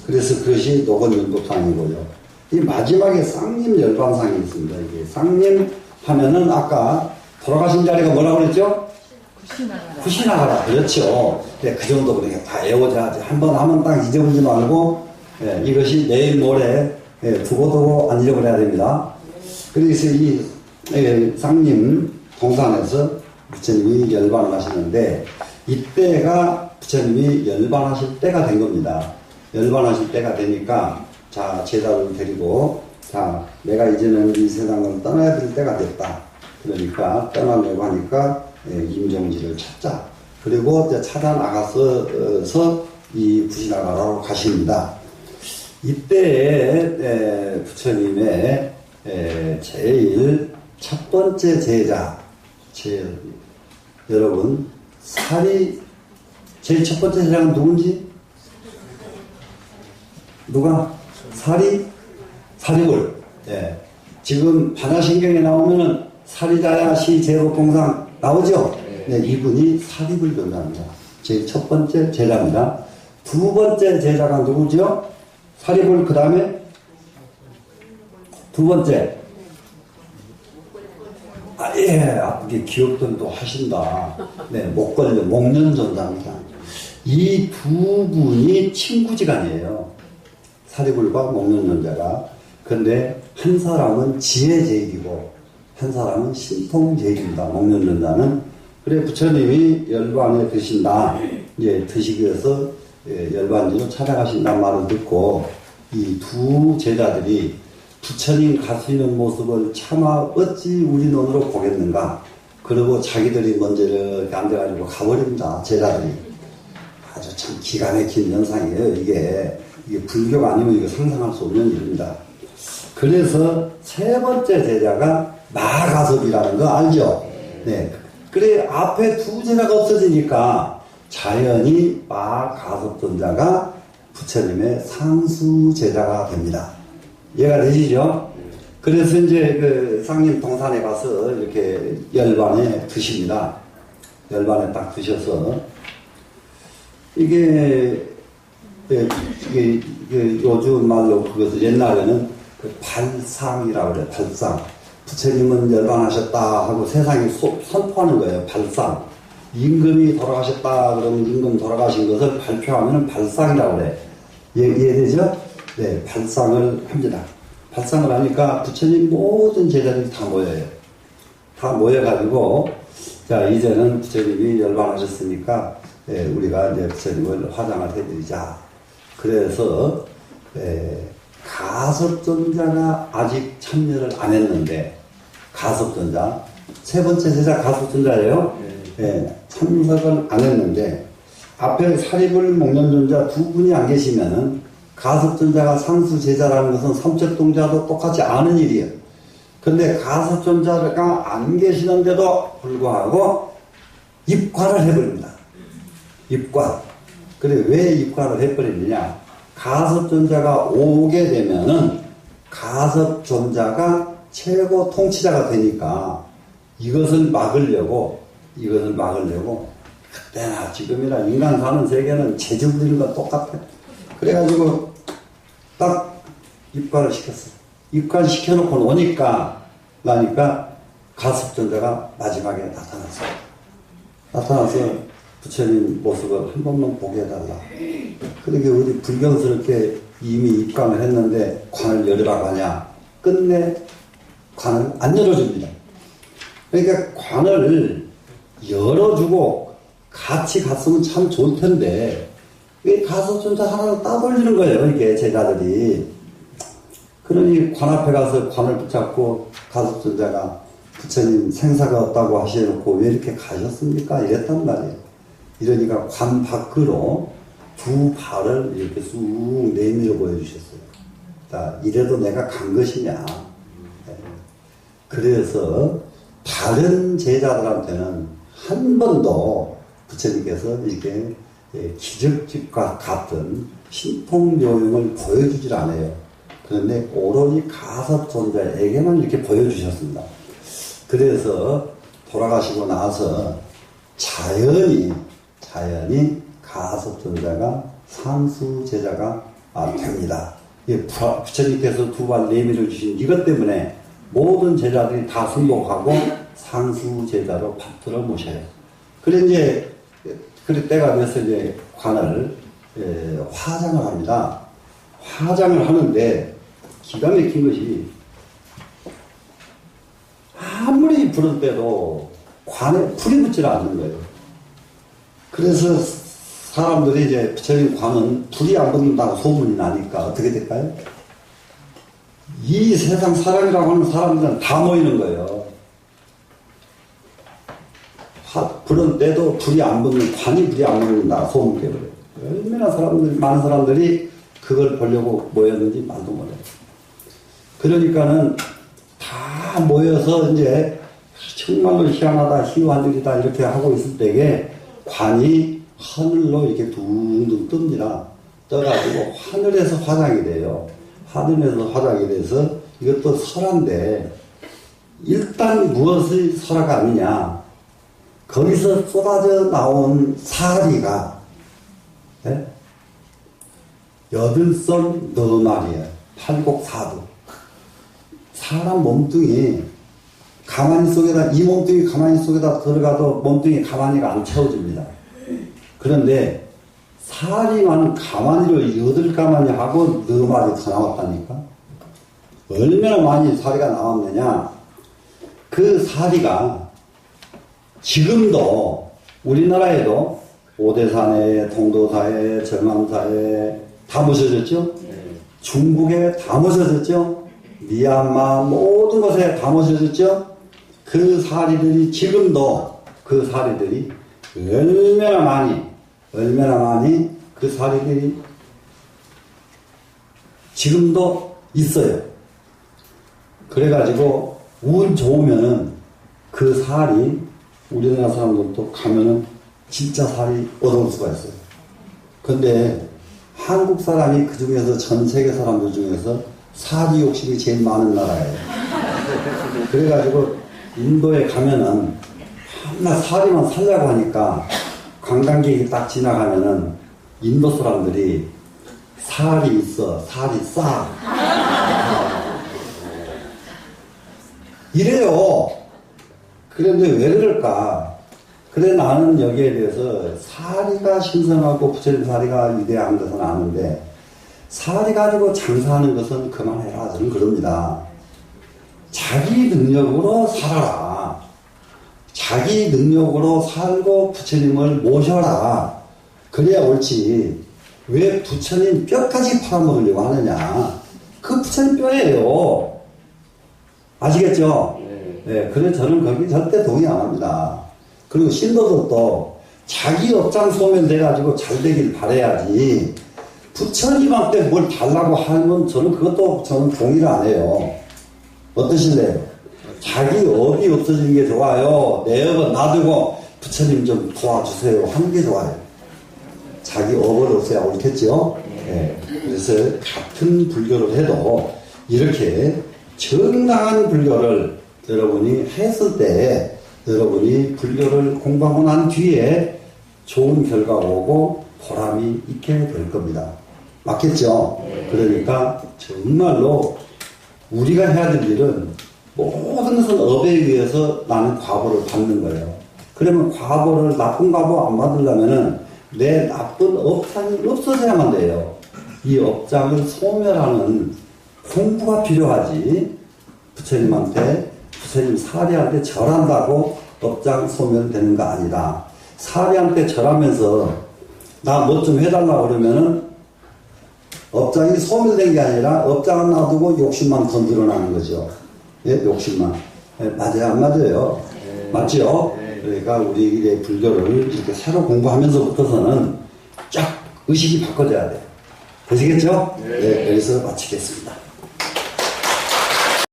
그래서 그것이 노건 전법상이고요. 이 마지막에 쌍님 열반상이 있습니다. 이게 쌍님 하면은 아까 돌아가신 자리가 뭐라고 그랬죠? 구시나가라. 그렇죠. 네, 그 정도 그렇게 다 외워줘야지. 한번 하면 딱 잊어버리지 말고, 예, 이것이 내일 모레, 예, 두고두고 안 잊어버려야 됩니다. 그래서 이, 예, 쌍님 동산에서 부처님이 열반을 하시는데, 이때가 부처님이 열반하실 때가 된 겁니다. 열반하실 때가 되니까, 자, 제자를 데리고, 자, 내가 이제는 이 세상을 떠나야 될 때가 됐다. 그러니까 떠나려고 하니까, 예, 임종지를 찾자. 그리고 이제 찾아 나가서 이 부시나가라로 가십니다. 이때 부처님의 제일 첫 번째 제자, 여러분 제일 첫 번째 제자는 누군지? 누가? 사리불. 예. 지금 반야신경에 나오면은 사리자야 시제법공상 나오죠? 네, 이분이 사리불 변자입니다. 제일 첫 번째 제자입니다. 두 번째 제자가 누구죠? 사리불, 그 다음에 두 번째. 예, 아프게 기억들도 하신다. 네, 목련전자입니다. 이 두 분이 친구지간이에요. 사리불과 목련전자가. 근데 한 사람은 지혜제일이고 한 사람은 신통제일입니다. 목련전자는. 그래 부처님이 열반에 드신다. 예, 드시기 위해서 열반지로 찾아가신다는 말을 듣고 이 두 제자들이 부처님 가시는 모습을 차마 어찌 우리 눈으로 보겠는가. 그리고 자기들이 먼저 이렇게 앉아가지고 가버립니다. 제자들이. 아주 참 기가 막힌 현상이에요. 이게 불교가 아니면 이거 상상할 수 없는 일입니다. 그래서 세 번째 제자가 마가섭이라는 거 알죠? 네. 그래, 앞에 두 제자가 없어지니까 자연히 마가섭 존자가 부처님의 상수 제자가 됩니다. 이해가 되시죠? 그래서 이제 그 쌍님 동산에 가서 이렇게 열반에 드십니다. 열반에 딱 드셔서 이게 요즘 말로 그것을 옛날에는 그 발상이라고 그래요. 발상. 부처님은 열반하셨다 하고 세상에 선포하는 거예요. 발상. 임금이 돌아가셨다 그러면 임금 돌아가신 것을 발표하면 발상이라고 그래요. 이해되죠? 네, 발상을 합니다. 발상을 하니까 부처님 모든 제자들이 다 모여요. 다 모여가지고, 자, 이제는 부처님이 열반하셨으니까, 우리가 이제 부처님을 화장을 해드리자. 그래서, 가섭존자가 아직 참여를 안 했는데, 가섭존자, 세 번째 제자 가섭존자예요. 참석을 안 했는데, 앞에 사리불 목련존자 두 분이 안 계시면은, 가섭존자가 상수 제자라는 것은 삼척동자도 똑같이 아는 일이에요. 근데 가섭존자가 안 계시는데도 불구하고 입과를 해버립니다. 입과. 그래, 왜 입과를 해버리느냐? 가섭존자가 오게 되면은 가섭존자가 최고 통치자가 되니까 이것을 막으려고 그때나 지금이나 인간 사는 세계는 재주 부리는 건 똑같아. 그래가지고 딱 입과를 시켰어요. 입과를 시켜놓고 나니까 가섭존자가 마지막에 나타나서 부처님 모습을 한 번만 보게 해달라. 그러게 우리 불경스럽게 이미 입관을 했는데 관을 열으라고 하냐. 끝내 관을 안 열어줍니다. 그러니까 관을 열어주고 같이 갔으면 참 좋을 텐데 왜 가섭존자 하나를 따돌리는 거예요, 이게 제자들이. 그러니 관 앞에 가서 관을 붙잡고 가섭존자가 부처님 생사가 없다고 하셔놓고 왜 이렇게 가셨습니까? 이랬단 말이에요. 이러니까 관 밖으로 두 발을 이렇게 쑥 내밀어 보여주셨어요. 자, 이래도 내가 간 것이냐. 그래서 다른 제자들한테는 한 번도 부처님께서 이렇게 기적집과 같은 신통요용을 보여주질 않아요. 그런데 오로지 가섭존자에게만 이렇게 보여주셨습니다. 그래서 돌아가시고 나서 자연히 가섭존자가 상수제자가 됩니다. 부처님께서 두 발 내밀어 주신 이것 때문에 모든 제자들이 다 승복하고 상수제자로 받들어 모셔요. 그래 때가 돼서 이제 관을 화장을 합니다. 화장을 하는데 기가 막힌 것이 아무리 부를 때도 관에 불이 붙질 않는 거예요. 그래서 사람들이 이제 부처님 관은 불이 안 붙는다고 소문이 나니까 어떻게 될까요? 이 세상 사람이라고 하는 사람들은 다 모이는 거예요. 부를 때도 불이 안 붙는, 관이 불이 안 붙는다 소문 때문에. 얼마나 많은 사람들이 그걸 보려고 모였는지 말도 못해요. 그러니까는 다 모여서 이제 정말로 희한하다, 희한하다 이렇게 하고 있을 때에 관이 하늘로 이렇게 둥둥 뜹니다. 떠가지고 하늘에서 화장이 돼요. 하늘에서 화장이 돼서 이것도 설화인데 일단 무엇이 설화가 아니냐. 거기서 쏟아져 나온 사리가 8선 4마리예요. 팔곡사두. 사람 몸뚱이 가만히 속에다, 이 몸뚱이 가만히 속에다 들어가도 몸뚱이 가만히가 안 채워집니다. 그런데 사리만 가만히를 8가마니 하고 4마리 더 나왔다니까. 얼마나 많이 사리가 나왔느냐. 그 사리가 지금도 우리나라에도 오대산에, 동도사에, 절망사에 다 모셔졌죠? 중국에 다 모셔졌죠? 미얀마 모든 곳에 다 모셔졌죠? 그 사리들이 지금도 그 사리들이 얼마나 많이 그 사리들이 지금도 있어요. 그래가지고 운 좋으면은 그 살이 우리나라 사람들도 가면은 진짜 살이 얻어올 수가 있어요. 근데 한국 사람이 그 중에서 전 세계 사람들 중에서 사리 욕심이 제일 많은 나라예요. 그래가지고 인도에 가면은 맨날 사리만 살려고 하니까 관광객이 딱 지나가면은 인도 사람들이 살이 있어, 살이 싸. 이래요. 그런데 왜 그럴까? 그래 나는 여기에 대해서 사리가 신성하고 부처님 사리가 위대한 것은 아는데 사리 가지고 장사하는 것은 그만해라. 저는 그럽니다. 자기 능력으로 살아라. 자기 능력으로 살고 부처님을 모셔라. 그래야 옳지. 왜 부처님 뼈까지 팔아먹으려고 하느냐. 그 부처님 뼈예요. 아시겠죠? 네. 그래서 저는 거기 절대 동의 안 합니다. 그리고 신도들도 자기 업장 소멸돼가지고 잘 되길 바라야지. 부처님한테 뭘 달라고 하면 저는 동의를 안 해요. 어떠실래요? 자기 업이 없어지는 게 좋아요. 내 업은 놔두고 부처님 좀 도와주세요 하는 게 좋아요. 자기 업을 없애야 옳겠죠? 네. 그래서 같은 불교를 해도 이렇게 정당한 불교를 여러분이 했을 때 여러분이 불교를 공부하고 난 뒤에 좋은 결과가 오고 보람이 있게 될 겁니다. 맞겠죠? 그러니까 정말로 우리가 해야 될 일은 모든 것은 업에 의해서 나는 과보를 받는 거예요. 그러면 과보를, 나쁜 과보 안 받으려면은 내 나쁜 업장이 없어져야만 돼요. 이 업장을 소멸하는 공부가 필요하지. 부처님한테, 부처님 사리한테 절한다고 업장 소멸되는 거 아니다. 사리한테 절하면서 나 뭐 좀 해달라고 그러면은 업장이 소멸된 게 아니라 업장을 놔두고 욕심만 더 늘어나는 거죠. 예, 욕심만. 예, 맞아요, 안 맞아요? 네. 맞죠? 네. 그러니까 우리 불교를 이렇게 새로 공부하면서부터서는 쫙 의식이 바꿔져야 돼요. 되시겠죠? 네. 네, 여기서 마치겠습니다.